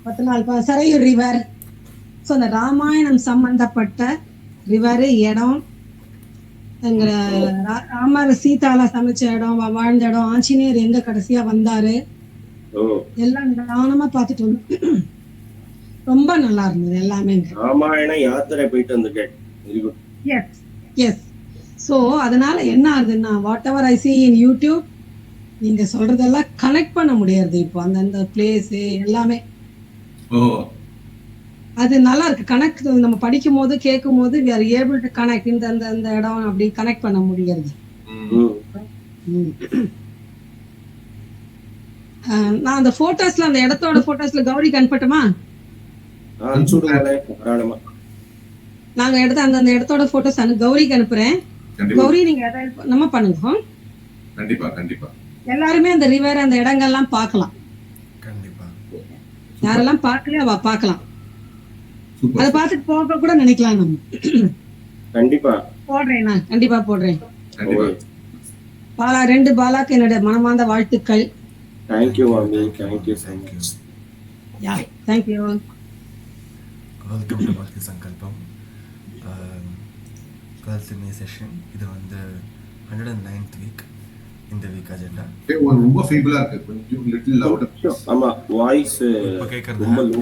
14 சரையூர் river. So அந்த ராமாயணம் சம்பந்தப்பட்ட river, இடம், எங்க ராமர் சீதாலா சமைச்ச இடம், வாழ்ந்த இடம், ஆஞ்சநேயர் எங்க கடைசியா வந்தாரு, எல்லாம் கவனமா பார்த்துட்டு வந்தோம். ரொம்ப நல்லா இருந்தது எல்லாமே. ராமாயண யாத்திரை போயிட்டு வந்துட்டேன். S S. ஸோ அதனால என்ன ஆகுதுன்னா, what ever I C in YouTube, நீங்க சொல்றதெல்லாம் கனெக்ட் பண்ண முடியாது இப்போ. அந்த பிளேஸ் எல்லாமே அது நல்லா இருக்கு. கனெக்ட் நம்ம படிக்கும் போது கேட்கும் போது we are able to connect. இந்த இடம் அப்படி கனெக்ட் பண்ண முடியாது. நான் அந்த போட்டோஸ்ல, அந்த இடத்தோட போட்டோஸ்ல கௌரிக்கு அனுப்பட்டுமா? நாங்க எடுத்த அந்த இடத்தோட போட்டோஸ் கௌரிக்கு அனுப்புறேன். கௌரி நீங்க நம்ம பண்ணுங்க. கண்டிப்பா கண்டிப்பா. எல்லாருமே அந்த ரிவர், அந்த இடங்கள்லாம் பார்க்கலாம். கண்டிப்பா. யாரெல்லாம் பார்க்கலையோ அவ பார்க்கலாம். அத பார்த்துட்டு போக கூட நினைக்கலாம் நம்ம. கண்டிப்பா போடுறேன், நான் கண்டிப்பா போடுறேன். பாலா, 2 பாலாக்கு என்னோட மனமார்ந்த வாழ்த்துக்கள். Thank you mami, thank you. Yeah, thank you. Welcome to Bhakti Sankalpam. 12th May session. இது வந்து 109th week. இந்த வீக் அஜெண்டா ரொம்ப ஃபீபிளா இருக்கு. கொஞ்சம் லிட்டில் லவுடர். ஆமா, வாய்ஸ் இப்ப கேக்குறது ரொம்ப லோ.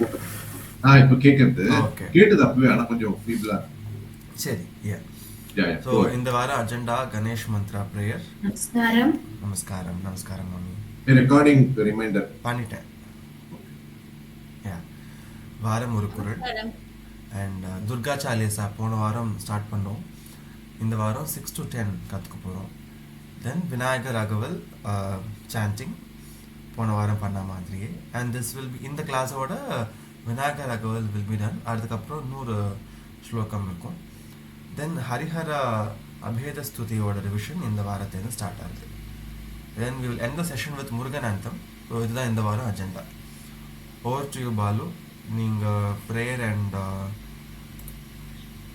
இப்ப கேக்குது. கேட்டது அப்பவே, ஆனா கொஞ்சம் ஃபீபிளா. சரி, ஸோ இந்த வாரம் அஜெண்டா கணேஷ் மந்த்ரா பிரேயர். நமஸ்காரம். நமஸ்காரம். நமஸ்காரம் மாமி. ரெக்கார்டிங் ரிமைண்டர் பண்ணிட்டேன். வாரம் ஒரு குரல் அண்ட் துர்கா சாலிசா போன வாரம் ஸ்டார்ட் பண்ணோம். இந்த வாரம் 6 to 10 கற்றுக்க போகிறோம். தென் விநாயகர் ராகவல் சாண்டிங் போன வாரம் பண்ண மாதிரியே. அண்ட் திஸ் வில் பி இந்த கிளாஸோட விநாயகர் ராகவல் வில் பி டன். அதுக்கப்புறம் 100 ஸ்லோகம் இருக்கும். தென் ஹரிஹர அபேத ஸ்துதியோட ரிவிஷன் இந்த வாரத்திலேருந்து ஸ்டார்ட் ஆகுது. Then we will end the session with Murugan anthem. So இதுதான் இந்த வாரம் agenda. Over to you Balu. நீங்கள் ப்ரேயர் அண்ட்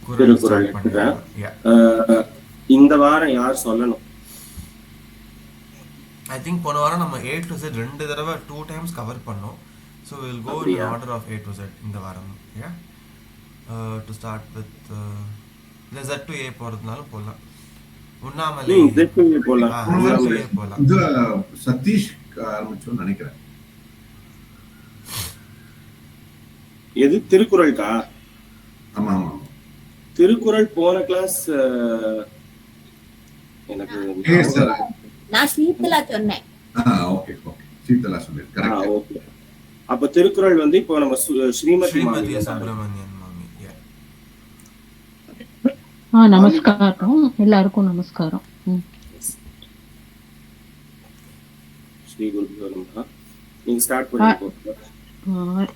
குரல் ஸ்டார்ட் பண்ணுங்க. இந்த வாரம் யார் சொல்லணும்? ஐ திங்க் போன வாரம் நம்ம A to Z 2 தடவை 2 times கவர் பண்ணோம். So will go in order of A to Z இந்த வாரம். டு ஸ்டார்ட் வித் இல்லை Z to A போகிறதுனாலும் போகலாம். உண்ணாமலே போகலாம். இது சதீஷ் ஆரம்பிச்சோன்னு நினைக்கிறேன். எது திருக்குறள்கா? ஆமா ஆமா. திருக்குறள் போன கிளாஸ் எனக்கு நான் சீதலா சொன்னேன். ஓகே ஓகே, சீதலா சொன்னேன். கரெக்ட். ஓகே. அப்ப திருக்குறள் வந்து இப்போ நம்ம ஸ்ரீமதி சுப்பிரமணியன் மாமி. நமஸ்காரம் எல்லாருக்கும். நமஸ்காரம். ஸ்ரீ குருபியோ நமஹ. நீங்க ஸ்டார்ட் பண்ணுங்க.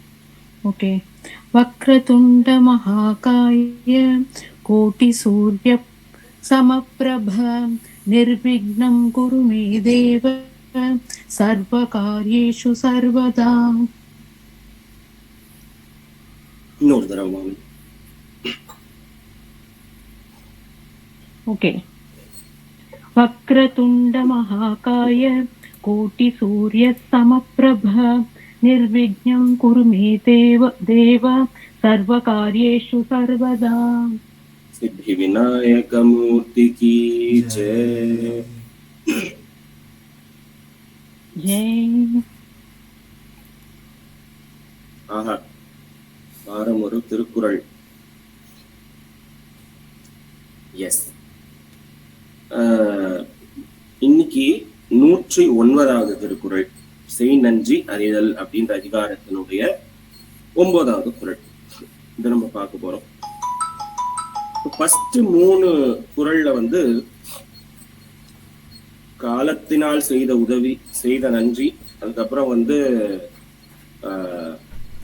ஓகே. வக்ரதுண்ட மகாகாய கோட்டி சூரிய சமப்ரப நிர்விக்னம் குரு மே தேவ சர்வ காரியேஷு சர்வதா. இன்னொரு தடவை. ஓகே. வக்ரதுண்ட மகாகாய கோட்டி சூரிய சமப்ரப நிர்விக்னம் குரு மே தேவ சர்வ காரியேஷு சர்வதா. सिद्धि विनायक मूर्ति की जय. जय. ஆஹா, வாரம் ஒரு திருக்குறள். எஸ். இன்னைக்கு 109வது திருக்குறள், செய் நன்றி அறிதல் அப்படின்ற அதிகாரத்தினுடைய 9வது குறள். இதை நம்ம பார்க்க போறோம். ஃபர்ஸ்ட் 3 குறள்ல வந்து காலத்தினால் செய்த உதவி, செய்த நன்றி, அதுக்கப்புறம் வந்து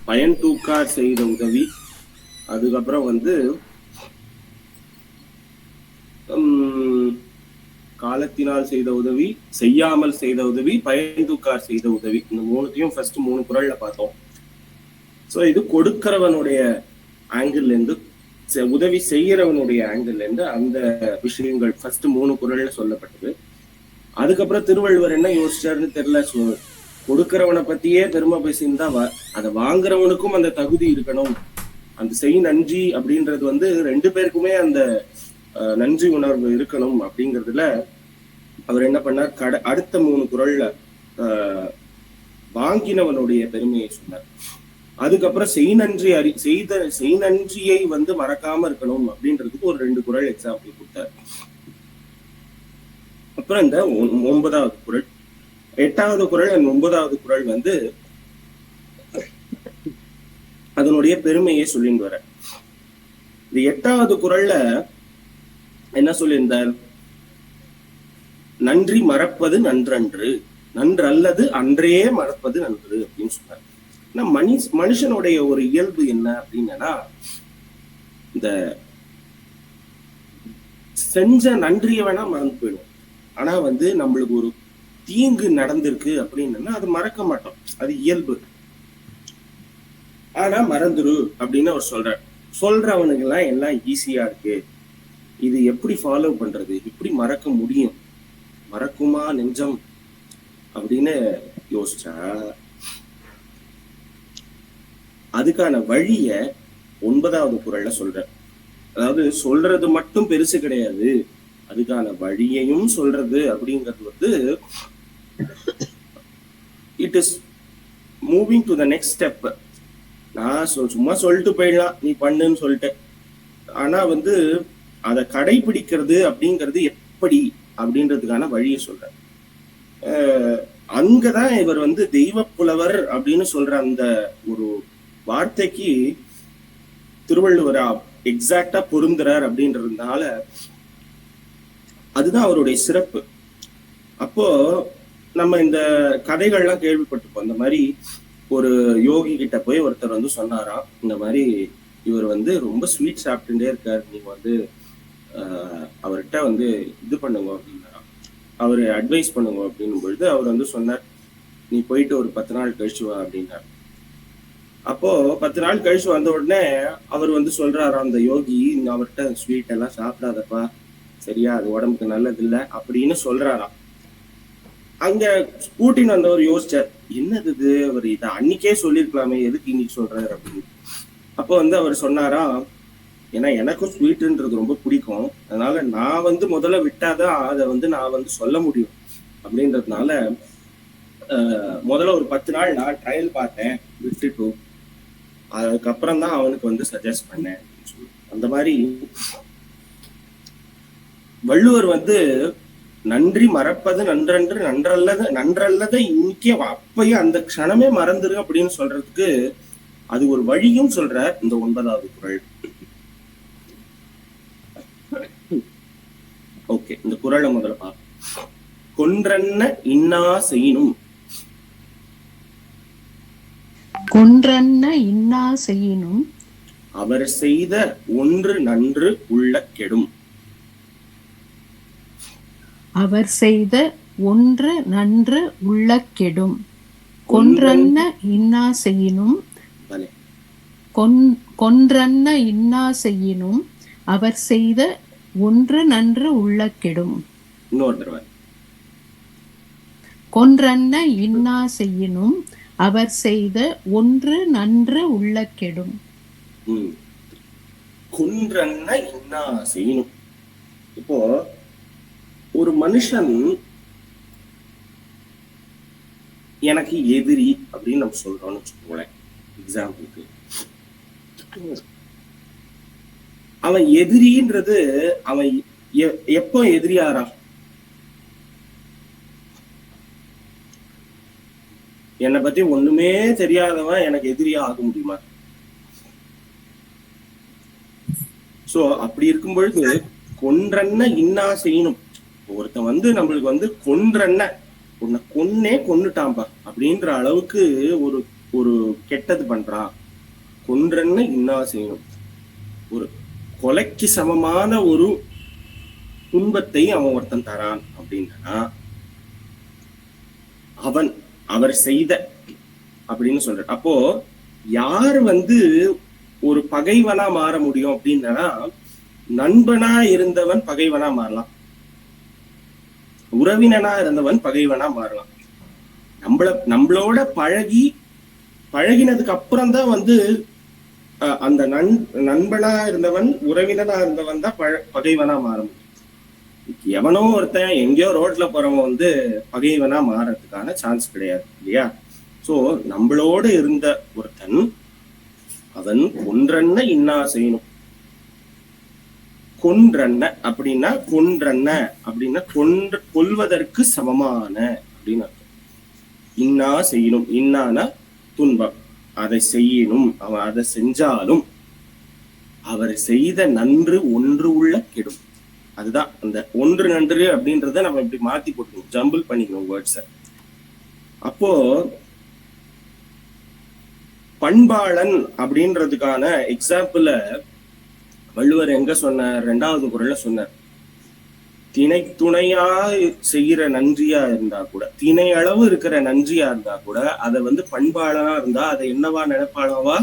பயன் தூக்கார் செய்த உதவி, அதுக்கப்புறம் வந்து காலத்தினால் செய்த உதவி, செய்யாமல் செய்த உதவி, பயன் தூக்கார் செய்த உதவி. இந்த 3த்தையும் ஃபர்ஸ்ட் 3 குறள்ல பார்த்தோம். ஸோ இது கொடுக்கிறவனுடைய ஆங்கிள் இருந்து, உதவி செய்யறவனுடைய ஆங்கிள் இருந்து அந்த விஷயங்கள் ஃபர்ஸ்ட் 3 குறள்ல சொல்லப்பட்டது. அதுக்கப்புறம் திருவள்ளுவர் என்ன யோசிச்சாருன்னு தெரியல. கொடுக்கிறவனை பத்தியே பெருமை பேசியிருந்தா அதை வாங்குறவனுக்கும் அந்த தகுதி இருக்கணும். அந்த செய் நன்றி அப்படின்றது வந்து ரெண்டு பேருக்குமே அந்த நன்றி உணர்வு இருக்கணும் அப்படிங்கிறதுல அவர் என்ன பண்ணார், அடுத்த 3 குறள்ல வாங்கினவனுடைய பெருமையை சொன்னார். அதுக்கப்புறம் செய் நன்றியை வந்து மறக்காம இருக்கணும் அப்படின்றதுக்கு ஒரு 2 குறள் எக்ஸாம்பிள் கொடுத்தார். அப்புறம் இந்த 9வது குறள், 8வது குறள் and 9வது குறள் வந்து அதனுடைய பெருமையை சொல்லிட்டு வர. இந்த 8வது குறள்ல என்ன சொல்லியிருந்தார், நன்றி மறப்பது நன்றன்று, நன்றல்லது அன்றே மறப்பது நன்று அப்படின்னு சொன்னார். மனுஷனுடைய ஒரு இயல்பு என்ன அப்படின்னா, இந்த செஞ்ச நன்றிய வேணா மறந்து போயிடும். ஆனா வந்து நம்மளுக்கு ஒரு தீங்கு நடந்திருக்கு அப்படின்னா அது மறக்க மாட்டோம், அது இயல்பு. ஆனா மறந்துரு அப்படின்னு அவர் சொல்றார். சொல்றவனுக்கு எல்லாம் ஈஸியா இருக்கு, இது எப்படி ஃபாலோ பண்றது, எப்படி மறக்க முடியும், மறக்குமா நெஞ்சம் அப்படின்னு யோசிச்சா அதுக்கான வழிய 9வது குறள்ல சொல்ற. அதாவது சொல்றது மட்டும் பெருசு கிடையாது, அதுக்கான வழியையும் சொல்றது அப்படிங்கிறது வந்து it is moving to the next step. நான் சும்மா சொல்லிட்டு போயிடலாம் நீ பண்ணுன்னு சொல்லிட்டு, ஆனா வந்து அதை கடைபிடிக்கிறது அப்படிங்கிறது எப்படி அப்படின்றதுக்கான வழியை சொல்ற. அங்கதான் இவர் வந்து தெய்வ புலவர் அப்படின்னு சொல்ற அந்த ஒரு வார்த்தைக்கு திருவள்ளுவர் எக்ஸாக்டா பொருந்துறார் அப்படின்றதுனால அதுதான் அவருடைய சிறப்பு. அப்போ நம்ம இந்த கதைகள்லாம் கேள்விப்பட்டிருப்போம். இந்த மாதிரி ஒரு யோகி கிட்ட போய் ஒருத்தர் வந்து சொன்னாராம், இந்த மாதிரி இவர் வந்து ரொம்ப ஸ்வீட் சாப்பிட்டுட்டே இருக்காரு, நீங்க வந்து அவர்கிட்ட வந்து இது பண்ணுங்க அப்படின்னாராம், அவரு அட்வைஸ் பண்ணுங்க அப்படின்னும் பொழுது அவர் வந்து சொன்னார், நீ போயிட்டு ஒரு 10 நாள் கழிச்சு வா அப்படின்னார். அப்போ 10 நாள் கழிச்சு வந்த உடனே அவர் வந்து சொல்றாராம் அந்த யோகி, அவர்கிட்ட ஸ்வீட் எல்லாம் சாப்பிடாதப்பா, சரியா, அது உடம்புக்கு நல்லது இல்லை அப்படின்னு சொல்றாராம். அங்க கூட்டின்னு வந்தவர் யோசிச்சார், என்னது இது, அவர் இதை அன்னைக்கே சொல்லியிருக்கலாமே, எதுக்கு இன்னைக்கு சொல்றாரு அப்படின்னு. அப்போ வந்து அவர் சொன்னாராம், ஏன்னா எனக்கும் ஸ்வீட்டுன்றது ரொம்ப பிடிக்கும், அதனால நான் வந்து முதல்ல விட்டாதான் அதை வந்து நான் வந்து சொல்ல முடியும் அப்படின்றதுனால முதல்ல ஒரு 10 நாள் நான் ட்ரையல் பார்த்தேன், விட்டுட்டு அதுக்கப்புறம் தான் அவனுக்கு வந்து சஜஸ்ட் பண்ணேன். அந்த மாதிரி வள்ளுவர் வந்து நன்றி மறப்பது நன்றன்று நன்றல்லதை இன்னைக்கே அப்பயும் அந்த க்ஷணமே மறந்துரு அப்படின்னு சொல்றதுக்கு அது ஒரு வழியும் சொல்ற இந்த 9வது குறள். ஓகே, இந்த குறளை முதல்ல பார்ப்போம். கொன்றன்ன இன்னா செய்யினும், கொன்றன்ன இன்னா செய்யினும் அவர் செய்த ஒன்று நன்று உள்ள கெடும். அவர் செய்த ஒன்று நன்று உள்ள கெடும். கொன்றன்ன இன்னா செய்யினும், கொன்றன்ன இன்னா செய்யினும் அவர் செய்த ஒன்று நன்று உள்ள கெடும். கொன்றன்ன இன்னா செய்யினும் அவர் செய்த ஒன்று நன்று உள்ள கெடும். கொன்றன்ன இன்னா செய்யணும். இப்போ ஒரு மனுஷன் எனக்கு எதிரி அப்படின்னு நம்ம சொல்றோம்னு வச்சுக்கோங்களேன், எக்ஸாம்பிளுக்கு அவன் எதிரின்றது அவன் எப்போ எதிரியாரான்? என்னை பத்தி ஒண்ணுமே தெரியாதவன் எனக்கு எதிரியா ஆக முடியுமா? சோ அப்படி இருக்கும் பொழுது கொன்றன்ன இன்னா செய்யணும். ஒருத்தன் வந்து நம்மளுக்கு வந்து கொன்றன்ன, உன்னை கொன்னுட்டான்பா அப்படின்ற அளவுக்கு ஒரு ஒரு கெட்டது பண்றான், கொன்றன்ன இன்னா செய்யணும். ஒரு கொலைக்கு சமமான ஒரு துன்பத்தை அவன் ஒருத்தன் தரான் அப்படின்னா அவர் செய்த அப்படின்னு சொல்ற. அப்போ யார் வந்து ஒரு பகைவனா மாற முடியும் அப்படின்னா, நண்பனா இருந்தவன் பகைவனா மாறலாம், உறவினனா இருந்தவன் பகைவனா மாறலாம். நம்மளோட பழகினதுக்கு அப்புறம் தான் வந்து அந்த நண்பனா இருந்தவன் உறவினனா இருந்தவன் தான் பகைவனா மாற முடியும். எவனோ ஒருத்தன் எங்கேயோ ரோட்ல போறவன் வந்து பகைவனா மாறதுக்கான சான்ஸ் கிடையாது இல்லையா? சோ நம்மளோட இருந்த ஒருத்தன் அவன் கொன்றன்ன இன்னா செய்யணும். கொன்றன்ன அப்படின்னா கொல்வதற்கு சமமான அப்படின்னு அர்த்தம். இன்னா செய்யணும், இன்னான துன்பம், அதை செய்யணும். அவன் அதை செஞ்சாலும் அவர் செய்த நன்று ஒன்று உள்ள கெடும். அதுதான் அந்த ஒன்று நன்று அப்படின்றத நம்ம இப்படி மாத்தி போட்டுக்கணும், ஜம்பிள் பண்ணிக்கணும் வேர்ட்ஸ. அப்போ பண்பாளன் அப்படின்றதுக்கான எக்ஸாம்பிள வள்ளுவர் எங்க சொன்னார்? 2வது குறள்ல சொன்னார். திணை துணையா செய்யற நன்றியா இருந்தா கூட, திணை அளவு இருக்கிற நன்றியா இருந்தா கூட, அதை வந்து பண்பாளனா இருந்தா அதை என்னவா நினைப்பாளவா?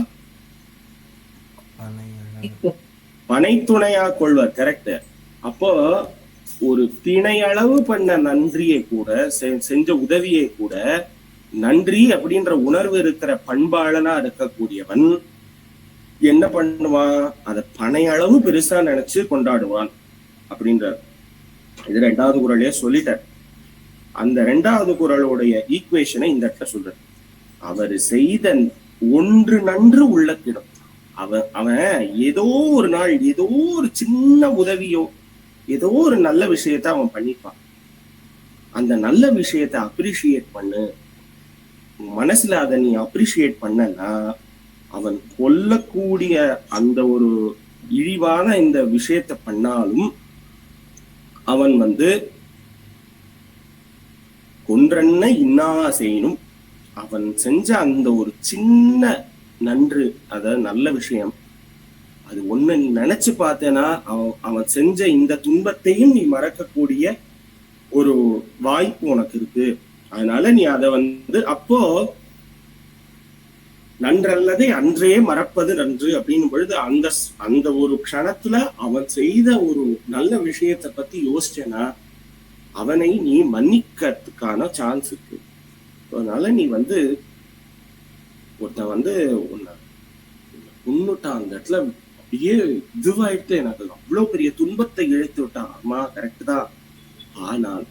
பனை துணையா கொள்வார். கரெக்ட். அப்போ ஒரு திணை அளவு பண்ண நன்றியை கூட, செஞ்ச உதவியை கூட, நன்றி அப்படின்ற உணர்வு இருக்கிற பண்பாளனா இருக்கக்கூடியவன் என்ன பண்ணுவான்? அதை பனை அளவு பெருசா நினைச்சு கொண்டாடுவான் அப்படின்றார். இது 2வது குறளையே சொல்லிட்டார். அந்த 2வது குறளுடைய ஈக்குவேஷனை இந்த இடத்துல சொல்றார். அவர் செய்த ஒன்று நன்று உள்ளக்கிடும். அவன் ஏதோ ஒரு நாள் ஏதோ ஒரு சின்ன உதவியோ ஏதோ ஒரு நல்ல விஷயத்த அவன் பண்ணிப்பான். அந்த நல்ல விஷயத்த அப்ரிஷியேட் பண்ணு. மனசுல அதை நீ அப்ரிஷியேட் பண்ணனா அவன் கொல்லக்கூடிய அந்த ஒரு இழிவான இந்த விஷயத்த பண்ணாலும் அவன் வந்து கொன்றன்ன இன்னா செய்யணும். அவன் செஞ்ச அந்த ஒரு சின்ன நன்று, அதாவது நல்ல விஷயம், அது ஒண்ணு நீ நினைச்சு பார்த்தேன்னா அவன் செஞ்ச இந்த துன்பத்தையும் நீ மறக்கக்கூடிய ஒரு வாய்ப்பு உனக்கு இருக்கு. அதனால நீ அதை வந்து அப்போ நன்றல்லதை அன்றே மறப்பது நன்று அப்படின்னும் பொழுது அந்த ஒரு க்ஷணத்துல அவன் செய்த ஒரு நல்ல விஷயத்தை பத்தி யோசிச்சேன்னா அவனை நீ மன்னிக்கிறதுக்கான சான்ஸ் இருக்கு. அதனால நீ வந்து ஒருத்தன் வந்து உன்னை உன்னுட்டான், அந்த இடத்துல அப்படியே இதுவாயிட்டு எனக்கு அவ்வளவு பெரிய துன்பத்தை இழைத்து விட்டான். ஆமா கரெக்ட் தான். ஆனால்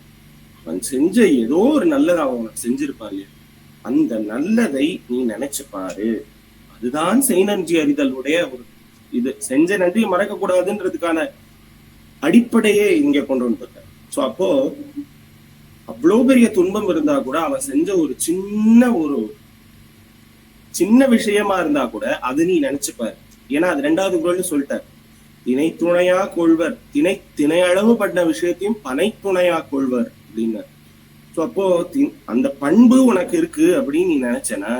அவன் செஞ்ச ஏதோ ஒரு நல்லதை அவன் உனக்கு செஞ்சிருப்பான் இல்லையா? அந்த நல்லதை நீ நினைச்சு பாரு. அதுதான் செய் நன்றி அறிதலுடைய ஒரு இது. செஞ்ச நன்றியை மறக்க கூடாதுன்றதுக்கான அடிப்படையே இங்க கொண்டு வந்துருக்க. சோ அப்போ அவ்வளவு பெரிய துன்பம் இருந்தா கூட அவன் செஞ்ச ஒரு சின்ன விஷயமா இருந்தா கூட அது நீ நினைச்சுப்பாரு. ஏன்னா அது 2வது குறள்னு சொல்லிட்டார். திணை துணையா கொள்வர், திணை அளவு பண்ண விஷயத்தையும் பனை துணையா கொள்வர் அப்படின்னு. சோ அப்போ அந்த பண்பு உனக்கு இருக்கு அப்படின்னு நீ நினைச்சனா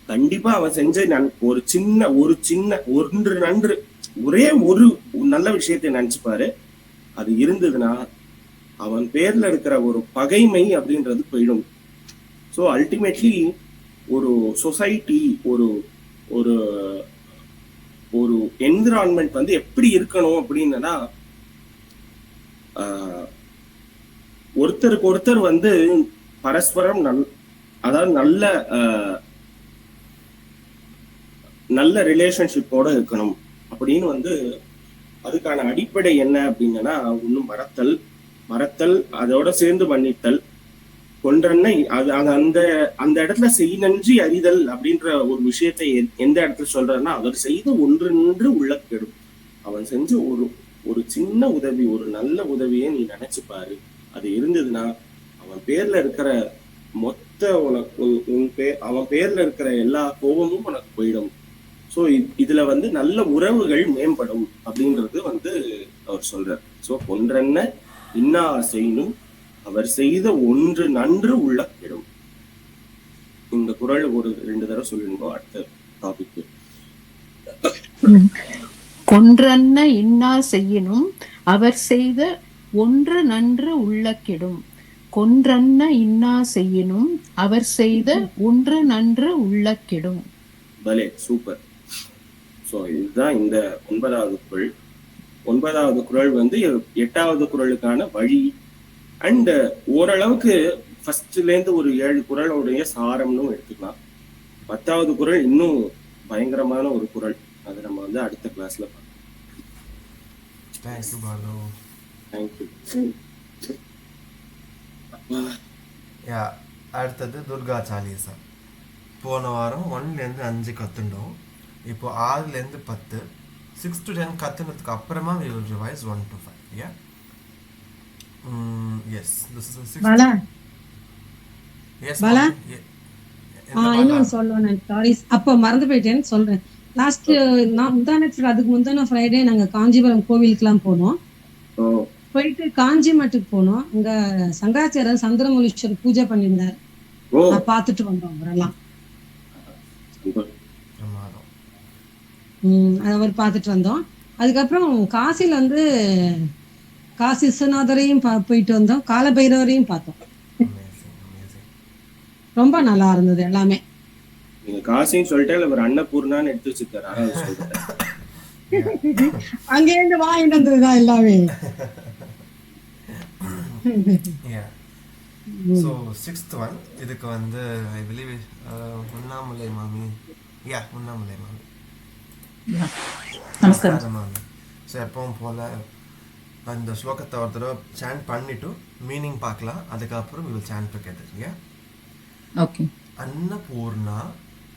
கண்டிப்பா அவன் செஞ்ச ஒரு சின்ன ஒன்று நன்று, ஒரே ஒரு நல்ல விஷயத்தை நினைச்சுப்பாரு. அது இருந்ததுன்னா அவன் பேர்ல இருக்கிற ஒரு பகைமை அப்படின்றது போயிடும். ஸோ அல்டிமேட்லி ஒரு சொசைட்டி, ஒரு ஒரு ஒரு என்விரான்மெண்ட் வந்து எப்படி இருக்கணும் அப்படின்னா ஒருத்தருக்கு ஒருத்தர் வந்து பரஸ்பரம் அதாவது நல்ல ரிலேஷன்ஷிப்போட இருக்கணும் அப்படின்னு வந்து அதுக்கான அடிப்படை என்ன அப்படின்னா ஒன்னும் மறத்தல் அதோட சேர்ந்து மன்னித்தல், கொன்றன்னை அந்த இடத்துல செய் நன்றி அறிதல் அப்படின்ற ஒரு விஷயத்தை எந்த இடத்துல சொல்றன்னா அவர் செய்த ஒன்று நின்று உள்ள கெடும். அவன் செஞ்ச ஒரு சின்ன உதவி, ஒரு நல்ல உதவியை நீ நினைச்சு பாரு. அது இருந்ததுன்னா அவன் பேர்ல இருக்கிற மொத்த அவன் பேர்ல இருக்கிற எல்லா கோபமும் உனக்கு போயிடும். ஸோ இதுல வந்து நல்ல உறவுகள் மேம்படும் அப்படின்றது வந்து அவர் சொல்றார். ஸோ கொன்றன்ன இன்னா செய்யணும், அவர் செய்த ஒன்று நன்று உள்ள கெடும். இந்த குறள் ஒரு 2 தடவை சொல்லிருந்தோம். அடுத்த டாபிக். கொன்றன்ன இன்னா செய்யினும் அவர் செய்த ஒன்று நன்று உள்ள கெடும். கொன்றன்ன இன்னா செய்யினும் அவர் செய்த ஒன்று நன்று உள்ள கெடும். பலே, சூப்பர். ஸோ இதுதான் இந்த 9வது குறள். 9வது குறள் வந்து 8வது குறளுக்கான வழி. அண்ட் ஓரளவுக்கு ஃபர்ஸ்ட்லேருந்து ஒரு 7 குறளுடைய சாரம்னு எடுத்துக்கலாம். 10வது குறள் இன்னும் பயங்கரமான ஒரு குறள். அது நம்ம வந்து அடுத்த கிளாஸ்ல பார்க்கலாம். தேங்க்யூ பாலு. தேங்க்யூ. யா, அடுத்தது துர்கா சாலிசா. போன வாரம் 1லேருந்து 5 கற்றுண்டோம். இப்போ 6லேருந்து 10, 6 to 10 கற்றுனதுக்கு அப்புறமா we will revise 1 to 5. Yeah. Yes, this is the 6th. Bala Yes, Bala? ma'am. இன்னொன்னு சொல்லணும், சாரி, அப்போ மறந்து போயிட்டேன்னு சொல்றேன். லாஸ்ட் அதுக்கு முந்தான ஃப்ரைடே நாங்க காஞ்சிபுரம் கோவிலுக்குலாம் போனோம். ஓ, போயிட்டு காஞ்சி மட்டுக்கு போனோம். அங்க சங்கராச்சாரியர் சந்திரமௌலீஸ்வரர் பூஜை பண்ணியிருந்தார். ஓ, பார்த்துட்டு வந்தோம் அவரெல்லாம். பிரமாதம். அவர் பார்த்துட்டு வந்தோம். அதுக்கப்புறம் காசில வந்து காசி விஸ்வநாதரையும் போயிட்டு வந்தோம். காலபைரவரையும் பார்த்தோம். Amazing, amazing. ரொம்ப நல்லா இருந்தது எல்லாமே. நீங்க காசின்னு சொல்லிட்டு அவர் அன்னபூர்ணான்னு எடுத்து வச்சிருக்காரு. ஆனால் சொல்லிட்டேன். அங்கேருந்து வாங்கிட்டு வந்ததுதான் எல்லாமே. Yeah. So 6th one, இதுக்கு வந்து I believe உண்ணாமலை மாமி. Yeah, உண்ணாமலை மாமி. நமஸ்காரம் மாமி. ஸோ எப்பவும் போல அந்த ஸ்லோகத்தை ஒரு தடவை சாண்ட் பண்ணிட்டு மீனிங் பார்க்கலாம். அதுக்கப்புறம் we will chant together. Yeah. Okay. Annapurna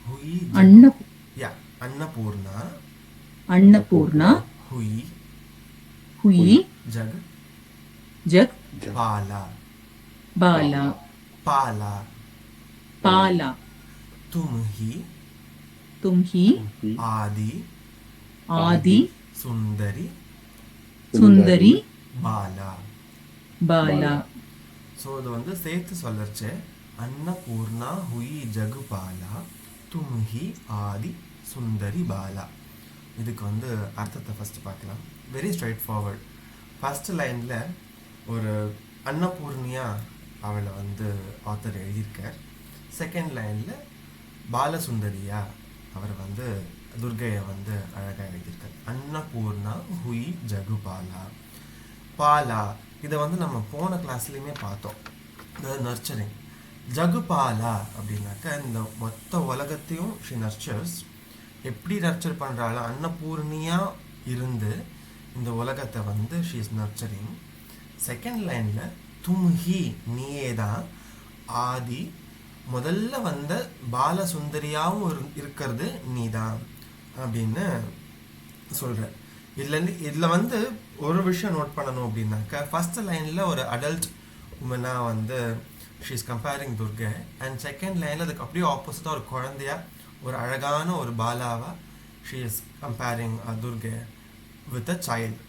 ஹுயி அன்னபூர்ணா Annapurna ஹுயி Hui ஜக் Jag பாலா Bala பாலா Pala தும்ஹி Tumhi ஆதி Adi சுந்தரி Sundari பாலா. Bala. ஸோ இது வந்து சேர்த்து சொல்லச்சு. அன்னபூர்ணா ஹுயி ஜகு பாலா தும்ஹி ஆதி சுந்தரி பாலா. இதுக்கு வந்து அர்த்தத்தை ஃபஸ்ட்டு பார்க்கலாம். Very straight forward. ஃபஸ்ட்டு லைனில் ஒரு அன்னபூர்ணியா அவளை வந்து ஆத்தர் எழுதியிருக்கார். செகண்ட் லைனில் பாலசுந்தரியா அவர் வந்து துர்கையை வந்து அழகாக எழுதியிருக்கார். அன்னபூர்ணா ஹுயி ஜகு பாலா. பாலா இதை வந்து நம்ம போன கிளாஸ்லேயுமே பார்த்தோம். நர்ச்சரிங். ஜகுபாலா அப்படின்னாக்க இந்த மொத்த உலகத்தையும் ஷி நர்ச்சர்ஸ். எப்படி நர்ச்சர் பண்ணுறாள்? அன்னபூர்ணியாக இருந்து இந்த உலகத்தை வந்து ஷி இஸ் நர்ச்சரிங். செகண்ட் லைனில் தும்ஹி நீயே தான் ஆதி, முதல்ல வந்த பாலசுந்தரியாகவும் இருக்கிறது நீ தான் அப்படின்னு சொல்கிற. இதில் வந்து ஒரு விஷயம் நோட் பண்ணணும் அப்படின்னாக்கா, ஃபர்ஸ்ட் லைனில் ஒரு அடல்ட் உமனாக வந்து she is comparing Durgai. And second லைனில் அதுக்கு அப்படியே ஆப்போசிட்டாக ஒரு குழந்தையா, ஒரு அழகான ஒரு பாலாவா she is comparing Durgai with a child.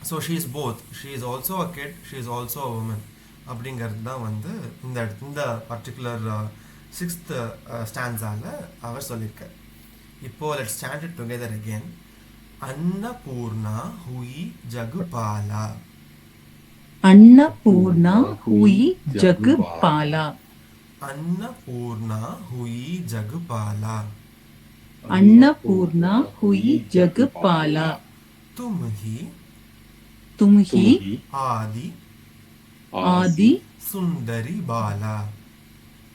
So she is both. She is also a kid, she is also a woman அப்படிங்கிறது தான் வந்து இந்த பர்டிகுலர் 6th ஸ்டான்ஸால் அவர் சொல்லியிருக்கார். இப்போது let's stand it together again. Annapurna ஹுயி ஜகுபாலா. Annapurna Hui Jagpala. அன்னபூர்ணா ஹுயி ஜகுபாலா. Annapurna Hui Jagpala. தும்ஹி Tumhi ஆதி Adi சுந்தரி பாலா.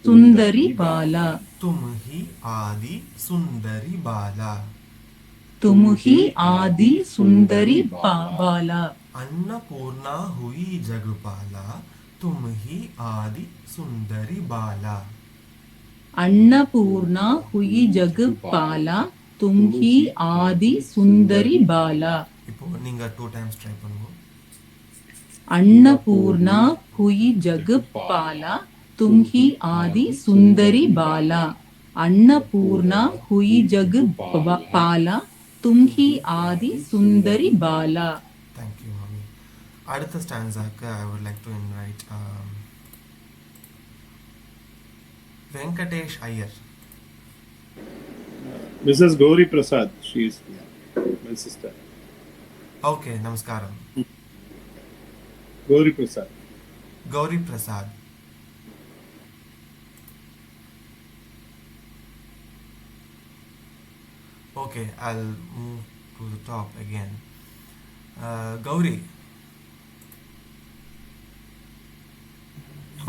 Sundari Bala. தும்ஹி ஆதி சுந்தரி பாலா. Tumhi Adi Sundari Bala. Annapurna हुई जगपाला तुम ही आदि सुंदरी बाला. Annapurna Hui Jagpala. Tumhi Adi Sundari Bala. இப்போ நீங்க 2 times ட்ரை பண்ணுங்க. Annapurna Hui Jagpala. Tumhi Adi Sundari Bala. Annapurna Hui Jagpala. Tumhi Adi Sundari Bala. Thank you, mommy. அடுத்த ஸ்டான்ஸாக்கு I would like to invite Venkatesh Iyer. Mrs. Gauri Prasad, she is my sister. Okay, namaskaram. Gauri Prasad. Gauri Prasad. Okay, I'll move to the top again. Gauri,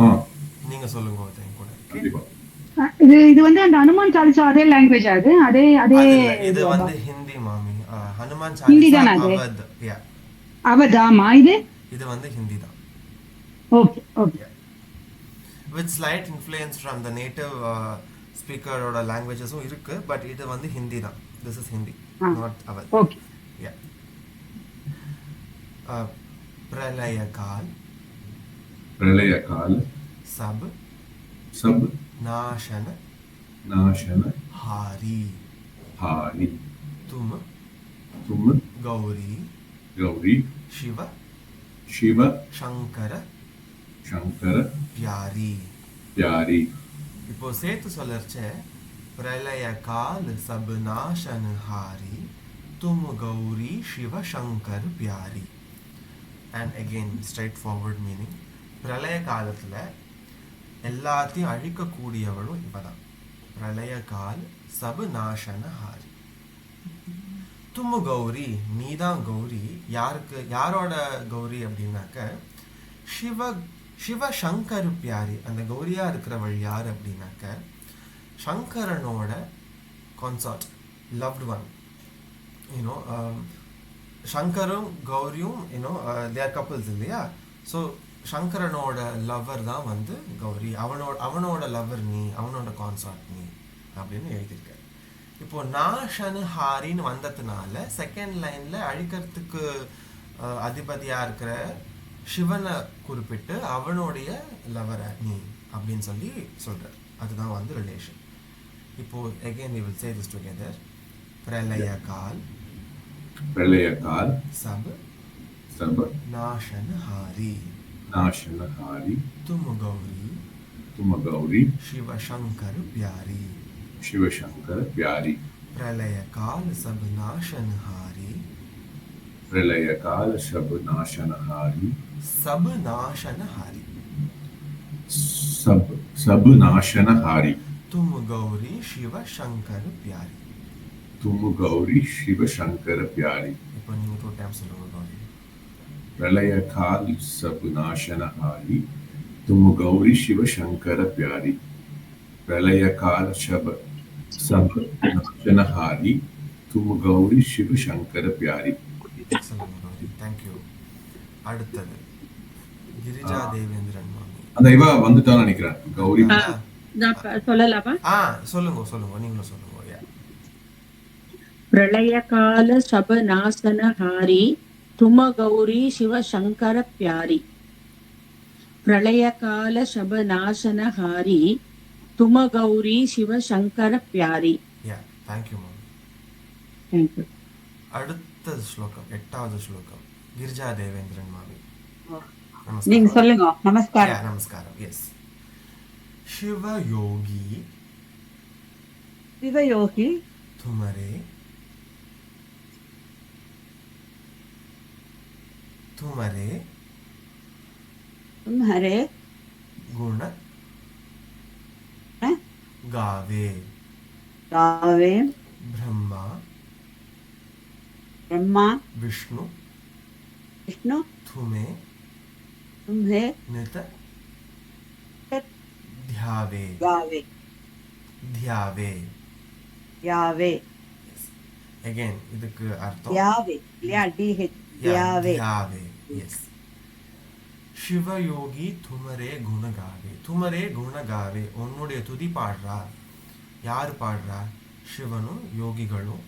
ஆ நீங்க சொல்லுங்க என் கூட. கண்டிப்பா. இது வந்து அந்த ஹனுமான் சாலிசா அதே language அது அதே அது இல்ல, இது வந்து ஹிந்தி மாமி. ஹனுமான் ஹிந்தி சாலிசா தானே அது? அவத். யா, அவதாமா இது? இது வந்து ஹிந்தி தான். Okay okay. With slight influence from the native speaker ஓட லாங்குவேஜஸும் இருக்கு, பட் இது வந்து ஹிந்தி தான். This is Hindi, not Awadh. Okay. Yeah. प्रलय काल, प्रलय काल, सब सब नाशन नाशन हारी, हारी, तुम गौरी गौरी, शिव शिव शंकर शंकर प्यारी. प्यारी. இப்போ சேர்த்து சொல்லறச்ச பிரளய கால் சப் நாஷன் ஹாரி தும் கௌரி சிவ சங்கர் பியாரி. And again straightforward meaning, பிரளய காலத்தில் எல்லாத்தையும் அழிக்கக்கூடியவளும் இவதான். பிரளய கால் சப் நாஷன ஹாரி. தும் கௌரி, நீதான் கௌரி. யாரோட கௌரி அப்படின்னாக்க சிவ சங்கர் பியாரி. அந்த கௌரியா இருக்கிறவள் யார் அப்படின்னாக்க சங்கரனோட கான்சார்ட், லவ்ட் ஒன். யூனோ சங்கரும் கௌரியும் யூனோ தேர் கப்பிள்ஸ் இல்லையா? ஸோ சங்கரனோட லவ்வர் தான் வந்து கௌரி. அவனோட லவ்வர் நீ, அவனோட கான்சார்ட் நீ அப்படின்னு எழுதியிருக்க. இப்போ நாஷனு ஹாரின்னு வந்ததுனால செகண்ட் லைன்ல அழிக்கிறதுக்கு அதிபதியா இருக்கிற சிவனை குறிப்பிட்டு அவனுடைய லவரை நீ அப்படின்னு சொல்லி சொல்றார். அதுதான் வந்து ரிலேஷன். இப்போ again we will say this together. प्रलय काल, प्रलय काल, सब सब नाशनहारी, नाशनहारी, तुम गौरी शिव शंकर प्यारी. शिव शंकर प्यारी. प्रलय काल सब नाशनहारी, प्रलय काल सब नाशनहारी, सब नाशनहारी, सब नाशनहारी, तुम गौरी शिव शंकर प्यारी. तुम गौरी शिव शंकर प्यारी. இப்போ நீங்க டூ டைம் சொல்லுங்க கௌரி. प्रलय काल सब नाशनहारी, तुम गौरी शिव शंकर प्यारी. प्रलय काल सब नाशनहारी, तुम गौरी शिव शंकर प्यारी. சொல்லுங்க கௌரி. தேங்க்யூ. அடுத்தது கிரிஜா தேவேந்திரன் மாமி. அந்த இவ வந்துட்டான்னு நினைக்கிறேன் கௌரி. சொல்லலாமா? சொல்லுங்க நீங்களும் சொல்லுங்க. प्रलय काल सब नाशन हारी, तुम गौरी शिव शंकर प्यारी. प्रलय काल सब नाशन हारी, तुम गौरी शिव शंकर प्यारी. Yeah, thank you mom. Thank you. அடுத்த ஸ்லோகம், 8வது ஸ்லோகம், கிரிஜா தேவேந்திரன் மாமி. நீங்க சொல்லுங்க. நமஸ்காரம். Yeah, நமஸ்காரம். Yes. शिवयोगी तुम्हारे गुण गावे ब्रह्मा विष्णु तुम्हें नित ध्यावे. Again, இதுக்கு அர்த்தம் ध्यावे. Yes. शिवयोगी तुम्हारे गुण गावे. तुम्हारे गुण गावे. உன்னுடைய துதி பாடுறா. யார் பாடுறா? சிவனும் யோகிகளும்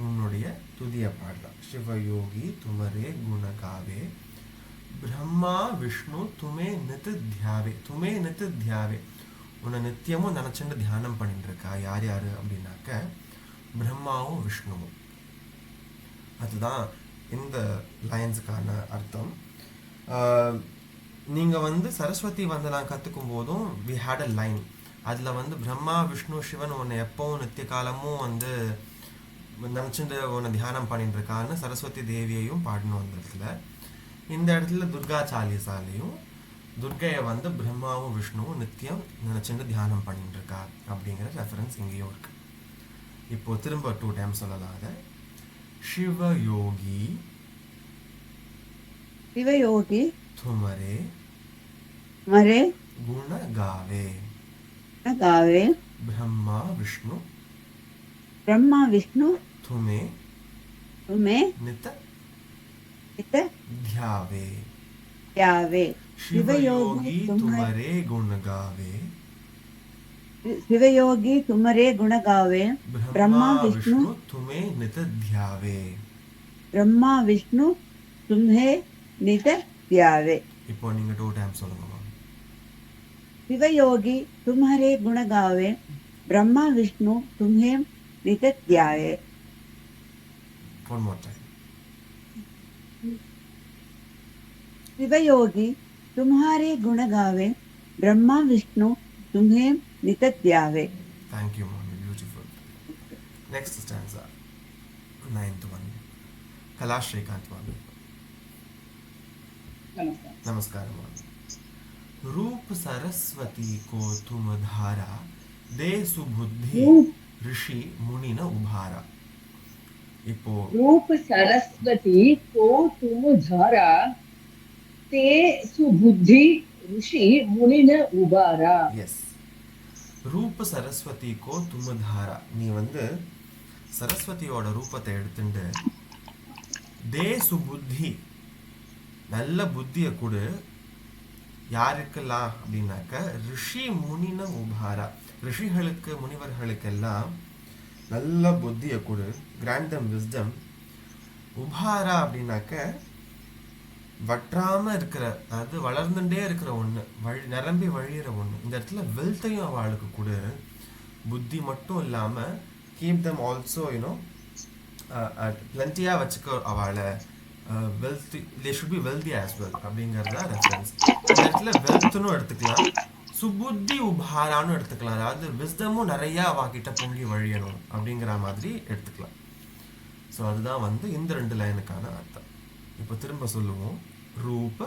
உன்னுடைய துதியை பாடுறா. शिवयोगी तुम्हारे गुण गावे, ब्रह्मा विष्णु तुम्हें नित ध्यावे. तुम्हें नित ध्यावे. உன்னை நித்தியமும் நினச்சிட்டு தியானம் பண்ணிட்டு இருக்கா. யார் யார் அப்படின்னாக்க பிரம்மாவும் விஷ்ணுவும். அதுதான் இந்த லைன்ஸுக்கான அர்த்தம். நீங்கள் வந்து சரஸ்வதி வந்தனம் கற்றுக்கும் போதும் வி ஹேட் அ லைன். அதில் வந்து பிரம்மா விஷ்ணு சிவன் உன்னை எப்பவும் நித்திய காலமும் வந்து நினச்சிட்டு உன்னை தியானம் பண்ணிட்டு இருக்கான்னு சரஸ்வதி தேவியையும் பாடணும் அந்த இடத்துல. இந்த இடத்துல துர்கா சாலிசாலையும் துர்கையை வந்து பிரம்மாவும் விஷ்ணுவும் நித்தியம் நினச்சிட்டு தியானம் பண்ணிட்டு இருக்கா அப்படிங்கிற ரெஃபரன்ஸ் இங்கேயும் இருக்கு. இப்போ திரும்ப 2 டைம் சொல்லலாம் அதை. शिवयोगी तुम्हारे गुण गावे गावे ब्रह्मा विष्णु ब्रह्मा विष्णु तुम्हें नित ध्यावे ध्यावे शिवयोगी तुम्हारे गुण गावे शिवयोगी तुम्हारे गुण गावे ब्रह्मा विष्णु तुम्हें नित ध्यावे ब्रह्मा विष्णु तुम्हें नित ध्यावे இப்போ நீங்க 2 டைம் சொல்லுங்க शिवयोगी तुम्हारे गुण गावे ब्रह्मा विष्णु तुम्हें नित ध्यावे one more time शिवयोगी तुम्हारे गुण गावे ब्रह्मा विष्णु तुम्हें नित ध्यावे thank you mommy beautiful next stanza 9th one Kalash Shrikant mommy नमस्कार रूप सरस्वती को तुम धारा दे सुबुद्धि ऋषि मुनि न उभारा இப்போ रूप सरस्वती को तुम धारा ते सुबुद्धि ऋषि मुनि न उबारा எஸ் ரூப சரஸ்வதி கோ தும் தாரா நீ வந்து சரஸ்வதியோட ரூபத்தை எடுத்துட்டு தே சுபுத்தி நல்ல புத்தியை கொடு யாருக்கெல்லாம் அப்படின்னாக்க ரிஷி முனின உபாரா ரிஷிகளுக்கு முனிவர்களுக்கெல்லாம் நல்ல புத்தியை கொடு கிராண்ட் தம் விஸ்டம் உபாரா அப்படின்னாக்க வற்றாம இருக்கிற அதாவது வளர்ந்துட்டே இருக்கிற ஒண்ணு நிரம்பி வழியிற ஒண்ணு இந்த இடத்துல வெல்த்தையும் அவளுக்கு கொடு புத்தி மட்டும் இல்லாம கீப் தம் ஆல்சோ யூனோ பிளண்டியா வச்சுக்க அவளை wealthy they should be wealthy as well அப்படிங்கறத ரெஃபரன்ஸ் இந்த இடத்துல வெல்த்னும் எடுத்துக்கலாம் சுபுத்தி உபாரான்னு எடுத்துக்கலாம் அதாவது விஸ்டமும் நிறைய அவகிட்ட பொங்கி வழியணும் அப்படிங்கிற மாதிரி எடுத்துக்கலாம் ஸோ அதுதான் வந்து இந்த 2 லைனுக்கான அர்த்தம் இப்போ திரும்ப சொல்லுவோம் ரூப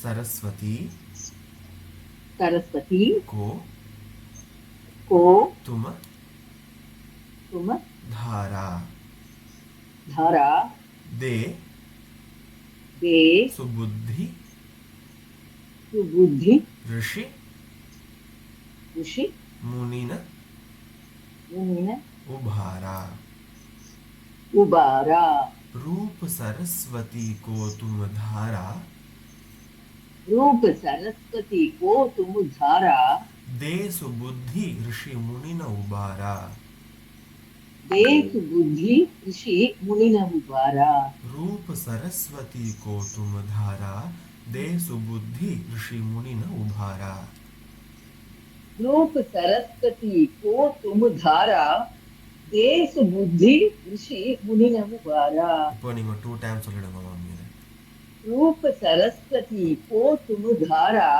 சரஸ்வதி கோ தும धारा दे सुबुद्धि ऋषि मुनिन उभारा रूप सरस्वती को तुम धारा दे सुबुद्धि ऋषि मुनिन उभारा बुद्धि ऋषि मुनि न उबारा रूप सरस्वती को तुम धारा दे सुबुद्धि ऋषि मुनि न उभारा रूप सरस्वती को तुम धारा दे सुबुद्धि ऋषि मुनि न उबारा இப்போ நீங்க 2 டைம் சொல்லிடுங்க மாமி रूप सरस्वती को तुम धारा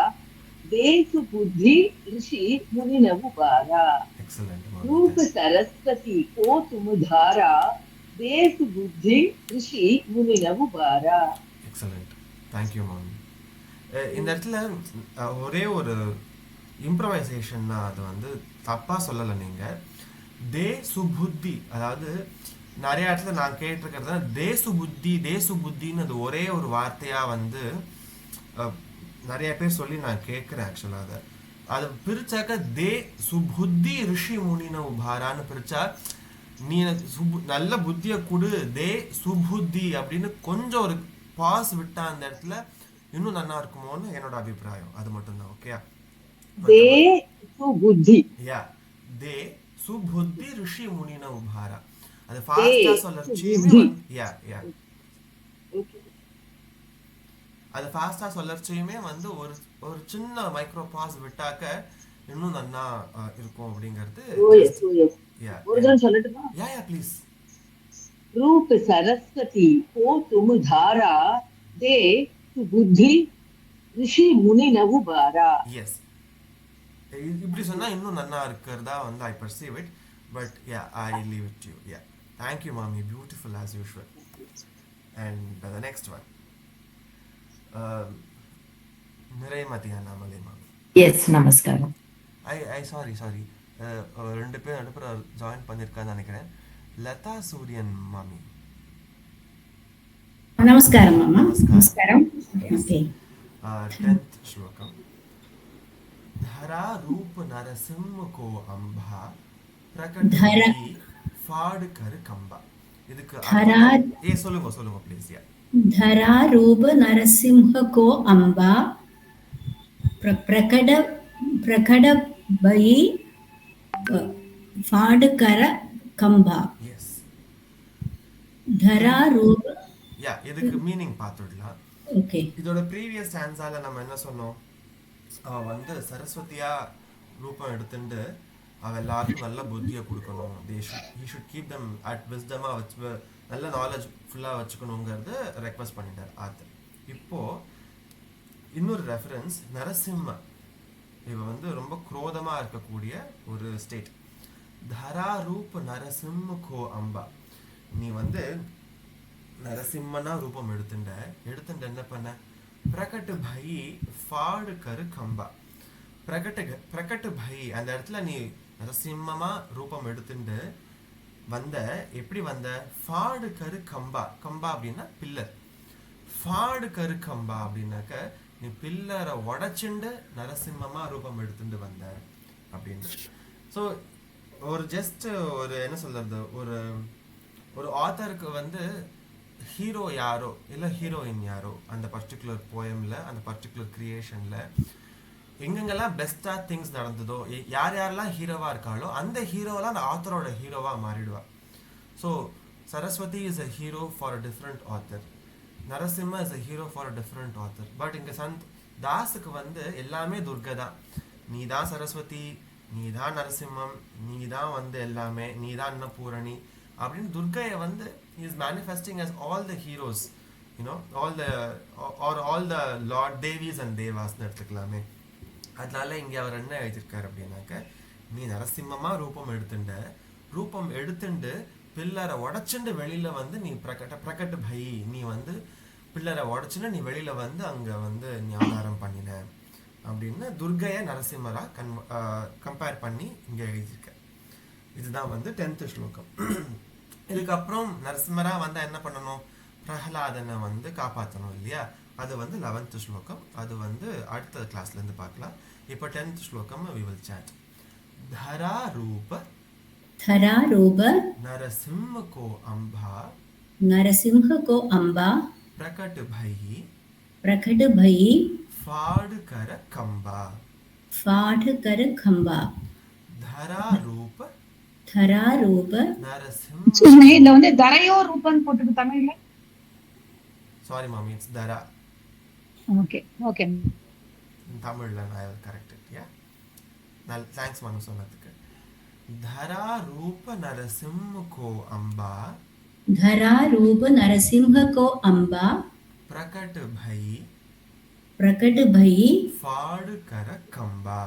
दे सुबुद्धि ऋषि मुनि न उबारा एक्सीलेंट रूप सरस्वती को तुम धारा दे सुबुद्धि ऋषि मुनि न उबारा एक्सीलेंट थैंक यू மாமி இந்த இடத்துல ஒரே ஒரு இம்ப்ரவைசேஷன்னா அது வந்து தப்பா சொல்லல நீங்க தே சுபுத்தி அதாவது நிறைய இடத்துல நான் கேட்டிருக்கிறது தேசு புத்தின்னு அது ஒரே ஒரு வார்த்தையா வந்து நிறைய பேர் சொல்லி நான் கேட்கிறேன் ஆக்சுவலா அதை பிரிச்சாக்க தே சுபுத்தி ரிஷி முனின உபாரான்னு பிரிச்சா நீ நல்ல புத்திய கொடு தே சுபுத்தி அப்படின்னு கொஞ்சம் ஒரு பாஸ் விட்டா அந்த இடத்துல இன்னும் நல்லா இருக்குமோன்னு என்னோட அபிப்பிராயம் அது மட்டும்தான் ஓகே தே சுபுத்தி யா தே சுபுத்தி ரிஷி முனின உபாரா அது ஃபாஸ்டா சொல்லறச்சேமே யா அது ஃபாஸ்டா சொல்லறச்சேமே வந்து ஒரு சின்ன மைக்ரோ பாஸ் விட்டாக்க இன்னும் நல்லா இருக்கும் அப்படிங்கிறது ஒருதரம் சொல்லட்டுமா யா ப்ளீஸ் रूप सरस्वती को तुम धारा दे सुबुद्धि ऋषि मुनि न उबारा எஸ் இப்படி சொன்னா இன்னும் நல்லா இருக்கிறதா வந்து I perceive it but yeah I leave it you yeah thank you மாமி beautiful as usual and the next one Niraimathi Annamalai மாமி எஸ் நமஸ்காரம் ஐ சாரி ரெண்டு பேர் நடுப்புற ஜாயின் பண்ணியிருக்கான்னு நினைக்கிறேன் லதா சூரியன் மாமி నమస్కారం అమ్మ. నమస్కారం. ఓకే. 10th శ్లోకం. धरा रूप नरसिंह को अंबा प्रकट फाड़ कर कंबा. இதுக்கு சொல்லுங்க ப்ளீஸ். धरा रूप नरसिंह को अंबा प्रकट भई फाड़ कर कंबा. எஸ். धरा रूप இதுக்கு மீனிங் பார்த்துடலாம். ஓகே. இதோட ப்ரீவியஸ் ஸ்டான்ஸால நம்ம என்ன சொன்னோம்? அவ வந்து சரஸ்வதியா ரூபம் எடுத்துட்டு அவ எல்லாருக்கும் நல்ல புத்தியை கொடுக்கணும். he should keep them at wisdom வச்சு நல்ல நாலேஜ் ஃபுல்லா வச்சுக்கணுங்கிறது ரெக்வெஸ்ட் பண்ணிட்டார் ஆத்தர். இப்போ இன்னொரு ரெஃபரன்ஸ் நரசிம்ம. இவ வந்து ரொம்ப குரோதமா இருக்கக்கூடிய ஒரு ஸ்டேட். தரா ரூப் நரசிம்ம கோ அம்பா. நீ வந்து நரசிம்மனா ரூபம் எடுத்துட்டு என்ன பண்ண? பிரகட் பை ஃபாடு கரு கம்பா. பிரகட் பை அந்த இடத்துல நீ நரசிம்மமா ரூபம் எடுத்துட்டு வந்த. எப்படி வந்த? ஃபாடு கரு கம்பா. கம்பா அப்படின்னா பில்லர். ஃபாடு கரு கம்பா அப்படின்னாக்க நீ பில்லரை உடைச்சுண்டு நரசிம்மமா ரூபம் எடுத்துட்டு வந்த அப்படின்னு. ஸோ ஒரு ஜஸ்ட் ஒரு என்ன சொல்றது, ஒரு ஆத்தருக்கு வந்து ஹீரோ யாரோ இல்லை ஹீரோயின் யாரோ அந்த பர்டிகுலர் போயம்ல அந்த பர்டிகுலர் கிரியேஷன்ல எங்கெங்கெல்லாம் பெஸ்டா திங்ஸ் நடந்ததோ, யாரெல்லாம் ஹீரோவா இருக்காளோ அந்த ஹீரோவெல்லாம் அந்த ஆத்தரோட ஹீரோவா மாறிடுவா. So Saraswati is a hero for a different author. Narasimha is a hero for a different author. But இங்க தாஸுக்கு வந்து எல்லாமே துர்கா தான். நீ தான் சரஸ்வதி, நீ தான் நரசிம்மம், நீ தான் வந்து எல்லாமே, நீ தான் அன்னபூரணி அப்படின்னு துர்கையை வந்து is manifesting as all the heroes, you know, all the lord devis and devasன்னு எடுத்துக்கலாமே. அதனால இங்க அவர் என்ன எழுதியிருக்காரு அப்படின்னாக்க, நீ நரசிம்மமா ரூபம் எடுத்துண்டு பில்லரை உடைச்சுண்டு வெளியில வந்து நீ பிரகட் பை, நீ வந்து பில்லரை உடைச்சுன்னு நீ வெளியில வந்து அங்க வந்து நீ அவதாரம் பண்ணின அப்படின்னு துர்கையை நரசிம்மரா கம்பேர் பண்ணி இங்க எழுதியிருக்க. இதுதான் வந்து 10th ஸ்லோகம். இதுக்கப்புறம் நரசிம்மரா வந்தா என்ன பண்ணணும்? பிரஹ்லாதனை வந்து காப்பாற்றணும் இல்லையா? அது வந்து 11th ஸ்லோகம். அது வந்து அடுத்த கிளாஸ்ல இருந்து பார்க்கலாம். இப்போ 10th ஸ்லோகம் we will chat. धरा रूप नरसिंह को अंबा प्रकट भई फाड़ कर कंबा. धरा रूप நரசிம்ம. இதுல வந்து தரையோ ரூபன் போட்டுருக்கு தமிழ்ல. சாரி மாமி, இட்ஸ் தரா. Okay okay. தமிழ்ல நான் கரெக்ட். யா, தேங்க்ஸ் மனு சொன்னதுக்கு. धरा रूप नरसिंह को अंबा प्रकट भई फाड़ कर कंबा.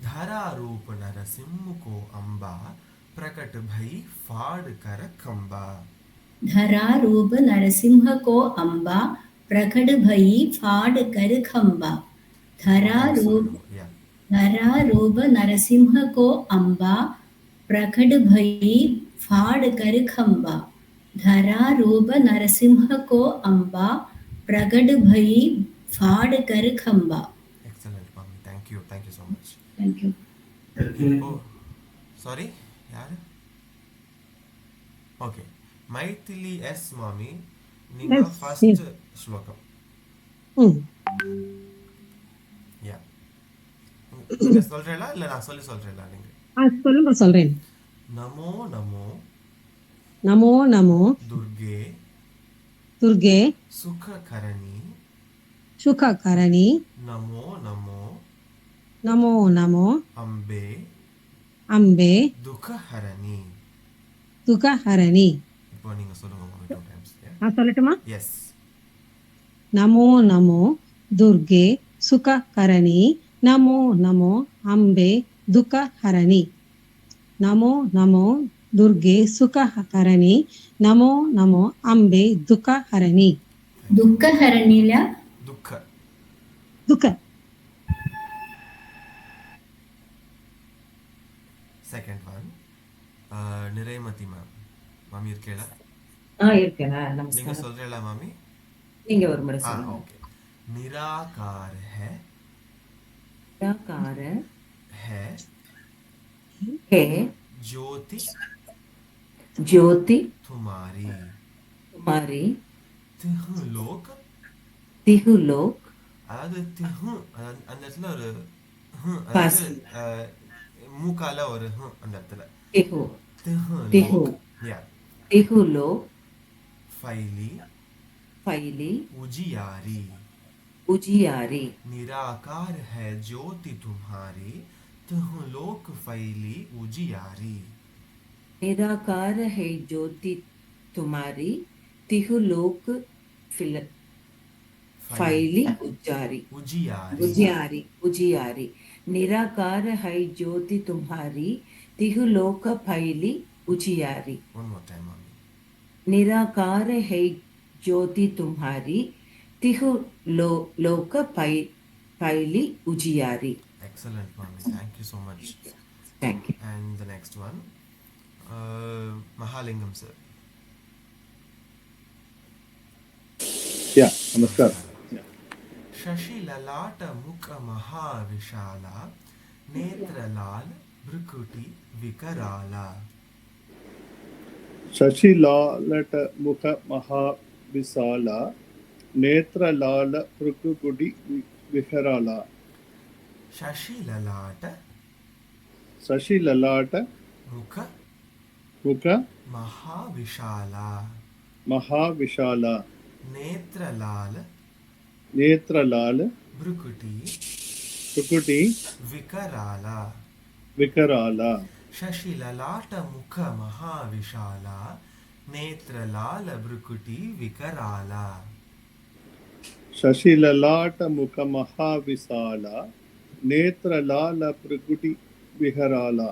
धरा रूप नरसिंह को अंबा प्रकट भई फाड़ कर कंबा. धरा रूप नरसिंह को अंबा प्रकट भई फाड़ कर कंबा. धरा रूप नरसिंह को अंबा प्रकट भई फाड़ कर कंबा. धरा रूप नरसिंह को अंबा प्रकट भई फाड़ कर कंबा. Excellent, mami. Thank you so much. Thank you. Oh, sorry, yaar? Okay. Maithili yes மாமி, நீங்க ஃபர்ஸ்ட் ஸ்லோகம். யா, நீங்க சொல்றீங்களா இல்ல நான் சொல்றேனா? நீங்க சொல்லுங்க. சொல்றேன். நமோ நமோ நமோ நமோ துர்கே சுககரணி நமோ நமோ நமோ நமோ அம்பே துக்கஹரணி. இப்போ நீங்க சொல்லுங்க மாமி 2 times. நான் சொல்லட்டுமா? எஸ். நமோ நமோ துர்கே சுககரணி நமோ நமோ அம்பே துக்கஹரணி. நமோ நமோ துர்கே சுகஹரணி நமோ நமோ அம்பே துக்கஹரணி. துக்கஹரணில துக்க. Second one Niremathi ma'am. மாமி இருக்கேளா? இருக்கேனா? நீங்க நமஸ்காரம். சொல்றீங்களா மாமி? நீங்க ஒரு முறை ஆ சொல்லுங்க. ஓகே. निराकार है निराकार है है ज्योति ज्योति तुम्हारी तुम्हारी திஹு லோக் तिहुलोक அதாவது திஹு அந்த இடத்துல ஒரு அதாவது पासी மூக்கால ஒரு அந்த இடத்துல तिहु திஹு तिहु லோக் யா तिहुलोक ஃபைலி फैली उजियारी उजियारी निराकार है ज्योति तुम्हारी तुह लोक फैली उजियारी निराकार है ज्योति तुम्हारी तिहुलोक फैली उजारी उजियारी उजियारी उजियारी निराकार है ज्योति तुम्हारी तिहुलोक फैली उजियारी one more time mami निराकार है ज्योति तुम्हारी तिहु लोक फैली उजियारी. excellent mami thank you so much Thank you. and the next one Mahalingam sir. Yeah, namaskar. Shashi ललाट मुख महाविशाला नेत्र लाल भ्रुकुटी विकराला शशि लालट मुख महाविशाला नेत्र लाल भ्रुकुटी विकराला शशि ललाट मुख महाविशाला महाविशाला नेत्र लाल भ्रुकुटी विकराला शशि ललाट मुख महाविशाला नेत्र लाल भ्रुकुटी विकराला शशि ललाट मुख महाविशाला नेत्र लाल भ्रुकुटी विकराला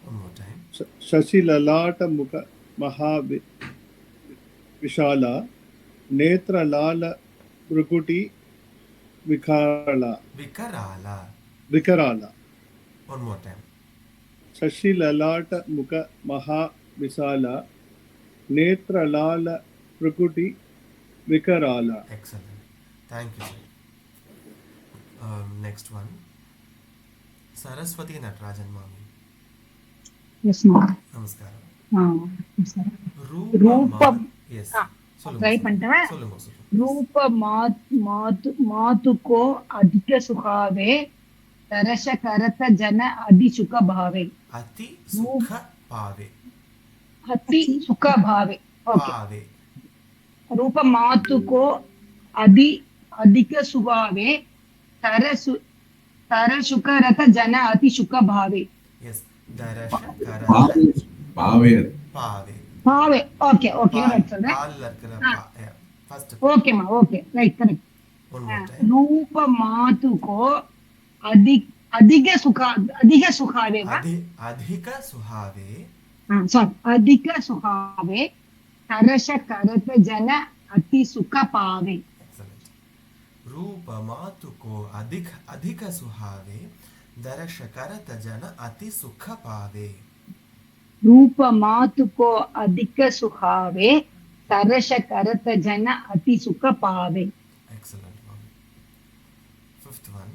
one more time शशि ललाट मुख महाविशाला नेत्र लाल भ्रुकुटी विकराला विकराला one more time शशि ललाट मुख महाविशाला नेत्र लाल भ्रुकुटी विकराला. excellent thank you sir. Next one Saraswati Natarajan mami. Yes ma'am. நமஸ்காரம். ரூபம் yes ட்ரை பண்ணிட்டேன். சொல்லுங்க रूप मातु को अधिक सुखावे तरस करत जन अति सुख भावे अति सुख पावे अति सुख भावे ओके पावे रूप मातु को अधिक सुभावे तरस करत जन अति सुख भावे yes दरश करत பாவே पावे भावे ओके ओके ரைட் சொல்றேன் பால்ல இருக்கிற first ओके मा okay right correct one more time रूप मातु को अधिक सुखावे अधिक सुहावे सॉरी अधिक सुहावे तरस करत जन अति सुख पावे excellent रूप मातु को अधिक सुहावे दरश करत जन अति सुख पावे रूप मातु को अधिक सुहावे तरस करत जन अति सुख पावे excellent mami fifth one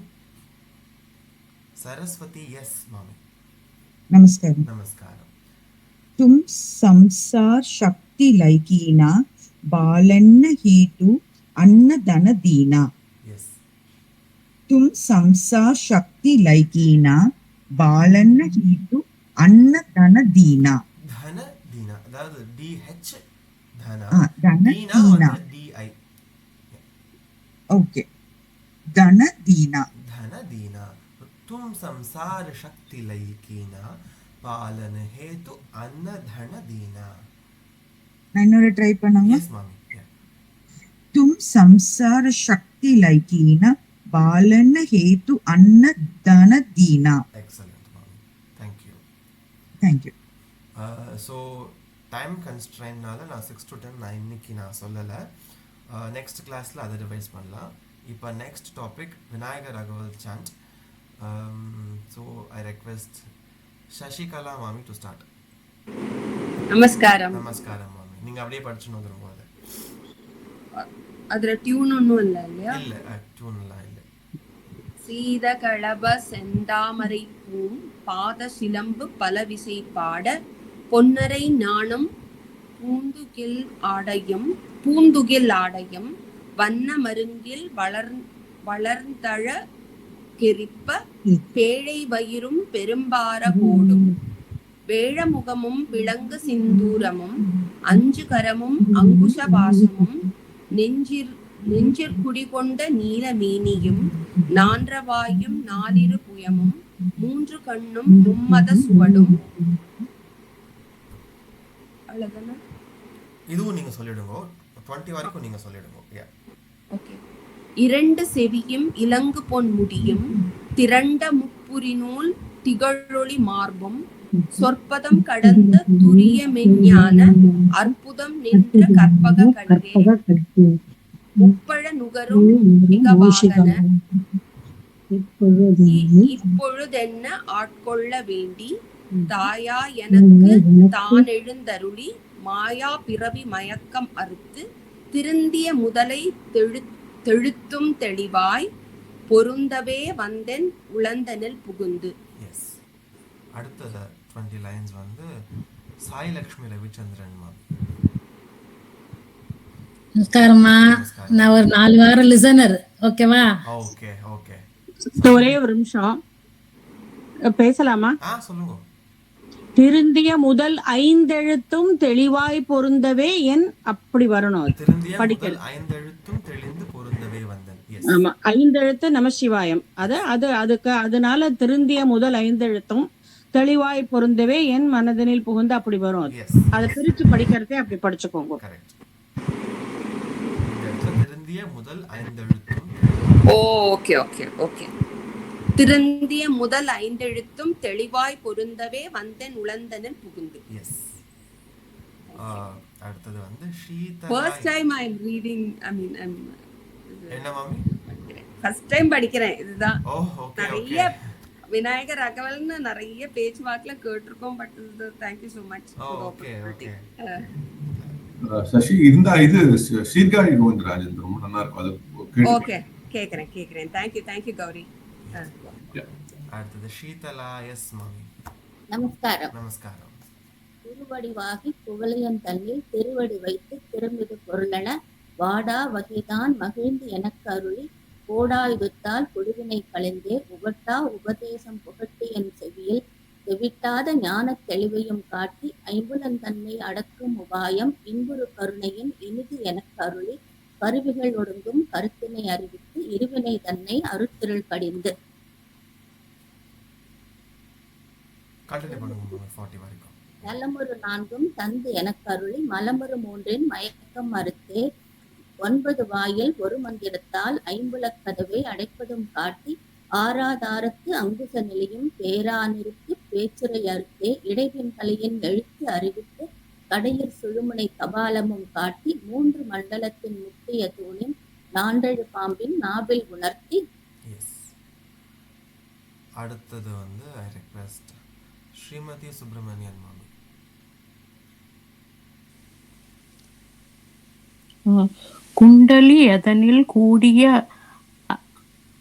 Saraswati yes mami नमस्कारम namaskaram तुम संसार शक्ति लैकीना बालन्न हेतु अन्न धन दीना yes तुम संसार शक्ति लैकीना बालन्न हेतु अन्न धन दीना அதாவது DH धन धन दीना दीना DI ओके धन दीना तुम संसार शक्ति लैकीना पालन हेतु अन्न धन दीना நான் இன்னொரு ட்ரை பண்ணுங்க yes mami yeah. तुम संसार शक्ति लैकीना बालन हेतु अन्न धन दीना excellent mami thank you so time constraint நால நான் 6 to 10 நான் இன்னைக்கு நான் சொல்லல next classல அதை ரிவைஸ் பண்ணலாம் இப்போ next topic Vinayagar ராகவல் chant so I request Shashikala mami to start Namaskaram mami நீங்க அப்படியே படிச்சுன்னு வந்துருங்க அதை. அதுல டியூன் ஒன்றும் இல்லை இல்லையா? இல்ல டியூன் எல்லாம் இல்ல. சீத களப செந்தாமரை பூம் பாத சிலம்பு பலவிசை பாட பொன்னரை நாணம் பூந்துகில் ஆடையம் வண்ண மருங்கில் வளர்ந்தழ கெரிப்ப பேழை வயிறும் பெரும்பார கோடும் வேழமுகமும் விளங்கு சிந்தூரமும் அஞ்சு கரமும் அங்குஷ பாசமும் நெஞ்சிற்குடிகொண்ட நீல மீனியும் நான்றவாயும் நாலிரு புயமும் மூன்று கண்ணும் மும்மத சுவடும். அவ்வளவுதானே? இதுவும் நீங்க சொல்லிடுங்க. 20 வரைக்கும் நீங்க சொல்லிடுங்க. ஓகே. இரண்டு செவியும் இலங்கு பொன் முடியும் திரண்ட முப்புரி நூல் திகழொளி மார்பும் சொற்பதம் கடந்த துரிய மெஞ்ஞான அற்புதம் நின்ற கற்பக கண்டே முப்பழ நுகரும் மிகவாகன இப்பொழுதென்ன ஆட்கொள்ள வேண்டி தாயா எனக்கு தான் எழுந்தருளி மாயா பிறவி மயக்கம் அறுத்து திருந்திய முதலை தெழுத்தும் தெளிவாய் பொருந்தவே வந்தென் உளந்தனில் புகுந்து. அடுத்த 20 lines வந்து சாய் லக்ஷ்மி ரவிச்சந்திரன் மேம். நமஸ்காரம்மா. நான் ஒரு 4 வாரம் லிசனர். ஓகேவா? Okay okay. ஒரே ஒரு நிமிஷம் பேசலாமா? சொல்லுங்க. திருந்திய முதல் 5 எழுத்தும் தெளிவாய் பொருந்தவே என் அப்படி வரணும். படிக்கல் 5 எழுத்தும் தெளிந்து பொருந்தவே வந்தன். ஆமா, 5 எழுத்து நமசிவாயம். அதுக்கு அதனால திருந்திய முதல் 5 எழுத்தும் தெளிவாய் பொருந்தவே என் மனதனில் புகுந்து அப்படி வரும். அதை பிரிச்சு படிக்கிறதே அப்படி படிச்சுக்கோங்க. திருந்திய முதல் 5 எழுத்தும். Okay okay okay. திருந்திய முதல் 5 எழுத்தும் தெளிவாய் பொருந்தவே வந்தன் உளந்தனில் புகுந்து. அடுத்தது வந்து first time I am reading. என்ன மாமி? first time படிக்கிறேன். இதுதான் நிறைய விநாயகர் ராகவல்னு நிறைய பேச்சு வாக்குல கேட்டிருக்கோம். But thank you so much. Sasi இருந்தா இது சீர்காழி கோவிந்தராஜன் ரொம்ப நல்லா இருக்கும். அது ஓகே கேக்குறேன். தேங்க்யூ கௌரி. அடுத்தது ஷீதலா. எஸ் மாமி. நமஸ்காரம். திருவடிவாகி குவளையன் தன்னில் திருவடி வைத்து திருமிகு பொருளென வாடா வகைதான் மகிழ்ந்து எனக்கு அருளி கோடாயுதத்தால் குழுவினை களைந்தே உகட்டா உபதேசம் புகட்டி என் செவியில் செவிட்டாத ஞான தெளிவையும் காட்டி ஐம்புலந்தன்னை அடக்கும் உபாயம் இன்புறு கருணையின் இனிது எனக்கு அருளி கருவிகள் ஒடுங்கும் கருத்தினை அறிவித்து இருவினை தன்னை அருத்திருள் கடிந்து. நலமுறு 4 தந்து எனக்கு அருளி மலமுறு 3 மயக்கம் மறுத்தே 9 வாயில் ஒரு மந்திரத்தால் ஐம்புலக் கதவை அடைப்பதும் காட்டி ஆராதாரத்து அங்குச நிலையும் பேரா நிறுத்தி பேச்சுரை அறுத்தே இடைவின் தலையின் எழுத்து அறிவித்து கடையில் சுழுமுனை கபாலமும் காட்டி 3 மண்டலத்தின் முக்கிய தூணின் 4 பாம்பின் நாவில் உணர்த்தி. அடுத்தது வந்து ஐ ரிக்வெஸ்ட் ஸ்ரீமதி சுப்பிரமணியன் மாமி. குண்டலி அதனில் கூடிய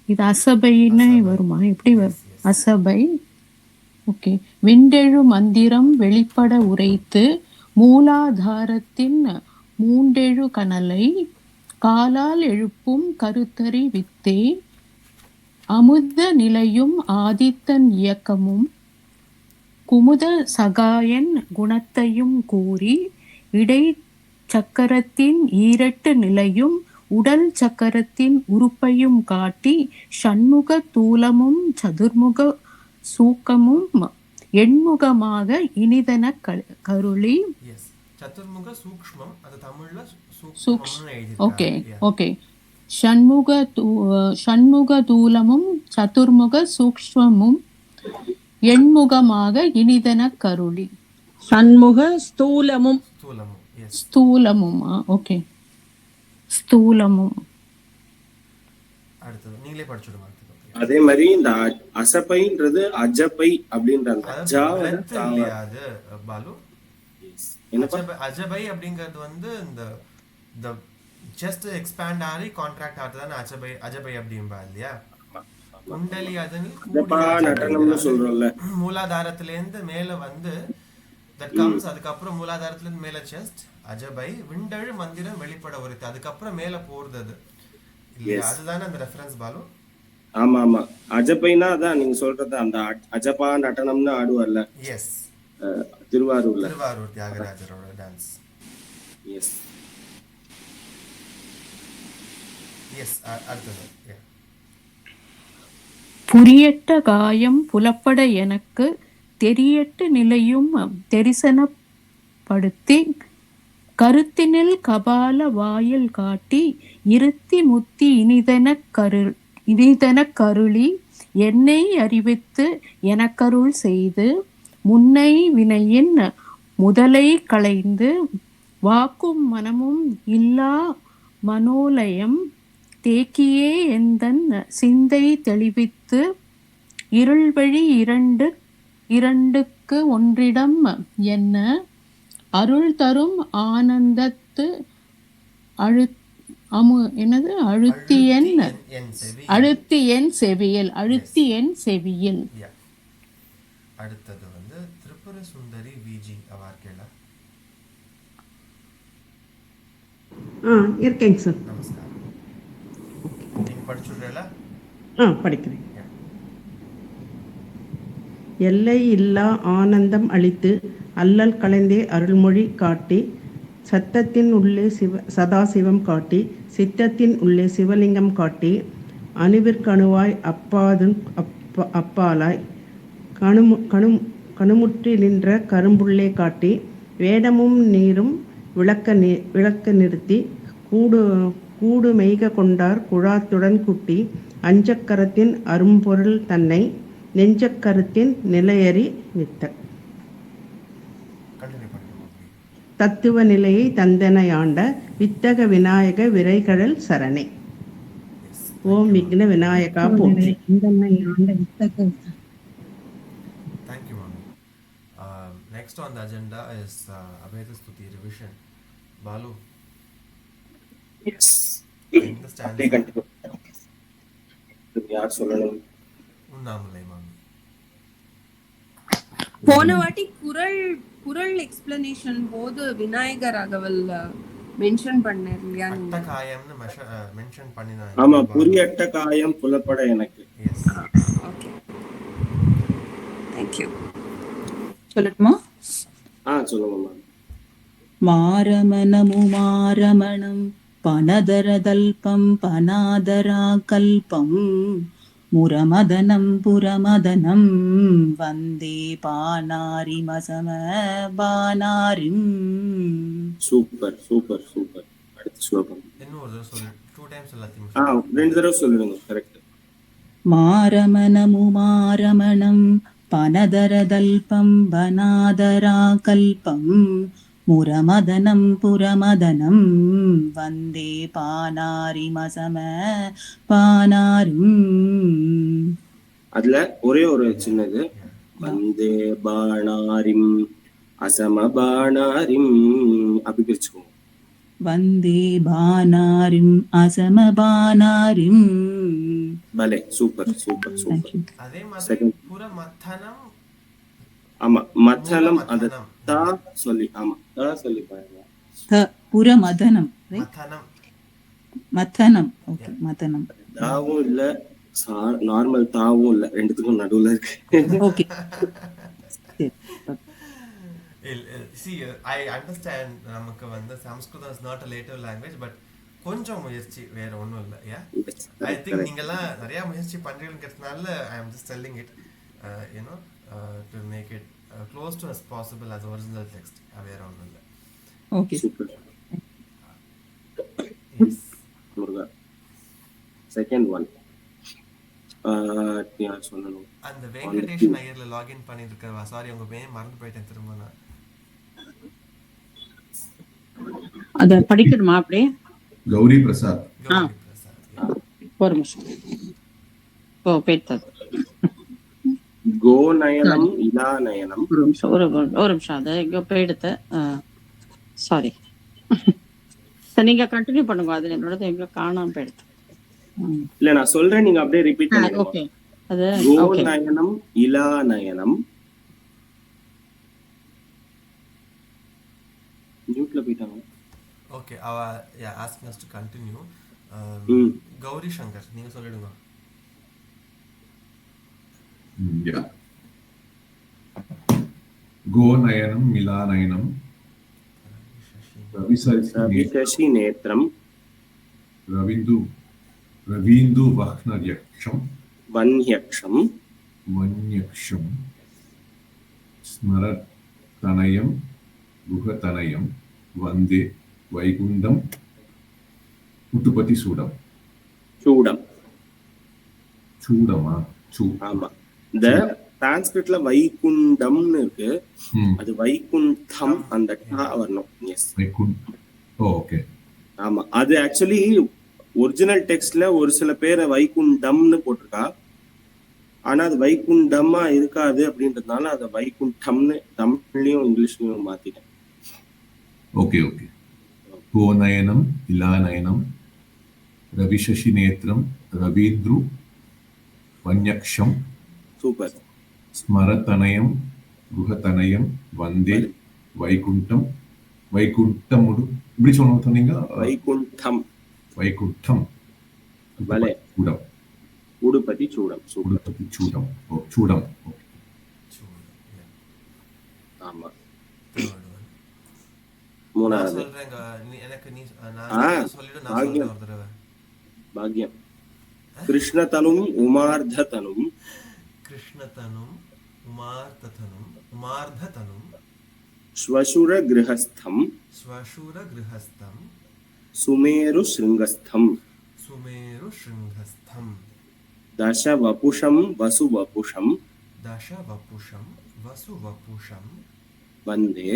இது அசபைன்னு வருமா? எப்படி வரும்? அசபை. ஓகே. விண்டெழு மந்திரம் வெளிப்பட உரைத்து மூலாதாரத்தின் 3 கனலை காலால் எழுப்பும் கருத்தறி வித்தே அமுத நிலையும் ஆதித்தன் இயக்கமும் குமுத சகாயன் குணத்தையும் கூறி இடை சக்கரத்தின் 2 நிலையும் உடல் சக்கரத்தின் உறுப்பையும் காட்டி ஷண்முக தூலமும் சதுர்முக சூக்கமும் எண்முகமாக இனிதன கருளி. சதுர்முக சூக்ஷ்மம், அது தமிழ்ல ஓகே ஓகே. ஷண்முக தூலமும் சதுர்முக சூக்ஷ்மமும் எண்முகமாக இனிதன கருளி. ஷண்முக ஸ்தூலமும் ஸ்தூலமுமா? ஓகே. ஸ்தூலமும். அடுத்து நீங்களே படிச்சுடுங்க. அதே மாதிரி இந்த அசபைன்றது அஜபை அப்படின்ற அந்த பாலு என்னப்பா அஜபை அப்படிங்கிறது வந்து இந்த ஜஸ்ட் எக்ஸ்பேண்ட் ஆகி கான்ட்ராக்ட் ஆகுதுதானே அஜபை அப்படிம்பா இல்லையா? குண்டலி நடனம்னு சொல்றோம்ல, மூலாதாரத்துல இருந்து மேல வந்து தட் கம்ஸ், அதுக்கப்புறம் மூலாதாரத்துல இருந்து மேல செஸ்ட் அஜபை, விண்டழு மந்திரம் வெளிப்பட உரித்து, அதுக்கப்புறம் மேல போறது அது இல்லையா? அதுதானே அந்த ரெஃபரன்ஸ் பாலு. ஆமா ஆமா, அஜபைனா அதான் நீங்க சொல்றது அந்த அஜபா நடனம்னு ஆடுவார்ல. எஸ், திருவாரூர் தியாகராஜரோட டான்ஸ். எஸ் எஸ், அடுத்தது புரியட்ட காயம் புலப்பட எனக்கு தெரியட்டு நிலையும் தெரிசனப்படுத்தி கருத்தினில் கபால வாயில் காட்டி இருத்தி முத்தி இனிதன கருளி என்னை அறிவித்து எனக்கருள் செய்து முன்னை வினையின் முதலை களைந்து வாக்கும் மனமும் இல்லா மனோலயம் தேக்கியே எந்தன் சிந்தை தெளிவித்து இருள்வழி இரண்டுக்கு ஒன்றிடம் என்ன அருள் தரும் ஆனந்தத்து அழுத்தி என் செவியில். அடுத்தது வந்து திரிபுர சுந்தரி விஜி அவார்கேலா. இருக்கேங்க சார். நமஸ்காரம். நீங்க படிச்சுடுறீங்களா? படிக்கிறேன். எல்லை இல்லா ஆனந்தம் அளித்து அல்லல் கலைந்தே அருள்மொழி காட்டி சத்தத்தின் உள்ளே சதாசிவம் காட்டி சித்தத்தின் உள்ளே சிவலிங்கம் காட்டி அணுவிற்கணுவாய் அப்பாலாய் கணுமுற்றி நின்ற கரும்புள்ளே காட்டி வேடமும் நீரும் விளக்க நிறுத்தி கூடு மெய்க கொண்டார் குழாத்துடன் குட்டி அஞ்சக்கரத்தின் அரும்பொருள் தன்னை நெஞ்சக்கருத்தின் நிலையறி நித்த தத்துவ நிலையை தந்தனையாண்ட வித்தக விநாயக விரைகடல் சரணே. ஓம் விக்ன விநாயகா போற்றி. Thank you, Mami. Next on the agenda is Abheda Stuti revision. Balu. Yes. யார் சொல்லணும்? உண்ணாமலை மாமி. போன வாட்டி குரல் எக்ஸ்பிளனேஷன் போது விநாயகர் ராகவல் மென்ஷன் பண்ணேன் இல்லையா? அட்டகாயம்னு மென்ஷன் பண்ணினாங்க. ஆமா, புரியட்ட காயம் புலப்பட எனக்கு. Yes, okay, thank you. சொல்லட்டுமா? சொல்லுங்க. மாரமணம் பனதரதல்பம் பனாதரா கல்பம் முரமதனம் புரமதனம் வந்தே பானாரிமசம பானாரிம். Super super super. அடுத்த ஸ்லோகம் இன்னொரு தடவை சொல்லு. 2 டைம்ஸ் எல்லாத்தையும். ரெண்டு தடவை சொல்லுங்க. கரெக்ட். மாரமணம் பனதரதல்பம் பனாதரா கல்பம் முரமதனம் புரமதனம் வந்தே பானாரிமசம பானாரிம். அதுல ஒரே ஒரு சின்னது, வந்தே பானாரிம் அசம பானாரிம் அப்படி பிரிச்சுக்கோங்க. வந்தே பானாரிம் அசம பானாரிம். பலே, சூப்பர் சூப்பர் சூப்பர். அதே மாதிரி புரமதனம். ஆமா, மத்தனம் அந்த தா சொல்லி, ஆமா தா சொல்லி பாருங்க. புரமதனம் மத்தனம். ஓகே, மத்தனம். தாவும் இல்ல, நார்மல் தாவும் இல்ல, ரெண்டுத்துக்கும் நடுவுல இருக்கு. ஓகே. See, I understand நமக்கு வந்து Sanskrit is not a native language, but கொஞ்சம் முயற்சி, வேற ஒண்ணும் இல்ல. I think நீங்கலாம் நிறைய முயற்சி பண்றீங்கன்றதுனால I am just telling it, to make it close to as possible as original text. வேற ஒண்ணும் இல்ல. Okay. Yes. முருகா. Second one. யார் சொல்லணும்? அந்த வெங்கடேஷன் ஐயர்ல லாகின் பண்ணிருக்கவா? சாரி, உங்க பேர் மறந்து போயிட்டேன் திரும்ப. நான் அத படிக்கணுமா அப்படியே? கௌரி பிரசாத். ஒரு நிமிஷம். பேட்டது கோ நயனம் இலா நயனம். ஒரு நிமிஷம் அதை எங்க போயிடுத்த சாரி. சரி, நீங்க கண்டினியூ பண்ணுங்க. அது என்னோட எங்க காணாம போயிடுது. இல்ல நான் சொல்றேன், நீங்க அப்படியே ரிப்பீட் பண்ணுங்க. ஓகே. அது கோ ஓகே. நயனம் இலா நயனம். மியூட்ல போயிட்டாங்க. ஓகே, அவ asking us to continue. Gowri Shankar நீங்க சொல்லிடுங்க. Yeah. Go nayanam mila nayanam ரவிசசி நேத்ரம் ravindu vahnayaksham வன்யக்ஷம் smarat tanayam guhatanayam vande vaikundam utupati sudam. சூடமா? ஆமா. இந்த சான்ஸ்கிரிட்ல வைகுண்டம்னு இருக்கு, அது வைகுண்டம் அந்த டா வரணும். Yes, okay. ஆமா, அது ஆக்சுவலி ஒரிஜினல் டெக்ஸ்ட்ல ஒரு சில பேரை வைகுண்டம்னு போட்டிருக்கா, ஆனா அது வைகுண்டமா இருக்காது அப்படின்றதுனால அதை வைகுண்டம்னு தமிழ்லயும் இங்கிலீஷ்லயும் மாத்திட்டேன். Okay okay. கோ நயனம் இலா நயனம் ரவிசசி நேத்ரம் ரவீந்த்ரு வன்யக்ஷம் சூப்பர் ஸ்மரதனயம் குஹதனயம் வந்தே வைகுண்டம். வைகுண்டம் இப்படி சொன்னீங்க. வைகுண்டம் பலே சூடம். உடுபதி சூடம். உடுபதி சூடம். ஓ சூடம். ஆமா. மூணாவது சொல்றேங்க. எனக்கு நீ நான் சொல்லிடு, நான் சொல்றேன் ஒரு தடவை. பாக்யம். கிருஷ்ணதனும் உமார்ததனும் கிருஷ்ணதனும் உமார்ததனும் உமார்ததனும் ஸ்வசுர கிரஹஸ்தம் சுமேரு ஸ்ருங்கஸ்தம் தச வபுஷம் வசுவபுஷம் வந்தே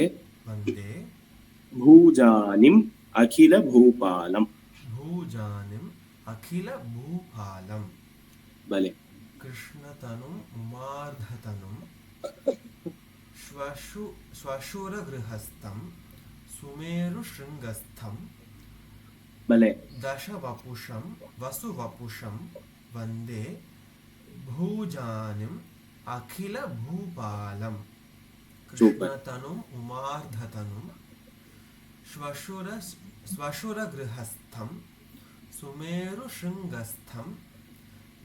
பூஜானிம் அகில பூபாலம். அகில பூபாலம். பலே. கிருஷ்ணதனும் உமார்ததனும் ஸ்வசுர கிரஹஸ்தம் சுமேரு ஸ்ருங்கஸ்தம் பலே. தச வபுஷம் வசுவபுஷம் வந்தே பூஜானிம் அகில பூபாலம். கிருஷ்ணதனும் உமார்ததனும் ஸ்வசுர கிரஹஸ்தம் சுமேரு ஸ்ருங்கஸ்தம்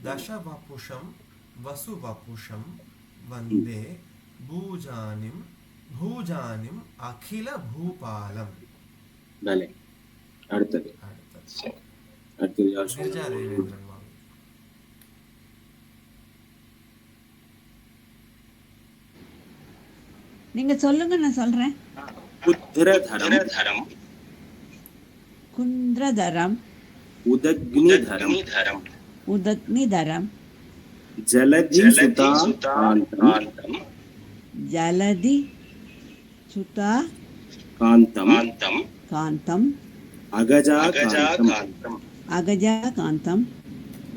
தசவபுஷம் வசுவபுஷம் வந்தே பூஜானிம் அகில பூபாலம். பலே. அடுத்தது கிரிஜா தேவேந்திரன். நீங்க சொல்லுங்க, நான் சொல்றேன். குத்ரதரம் குந்திரதரம் உதக்னிதரம் உதக்னிதரம் ஜலதி சுதாகாந்தம் ஜலதி சுதா காந்தம் காந்தம் அகஜாகாந்தம் அகஜாகாந்தம்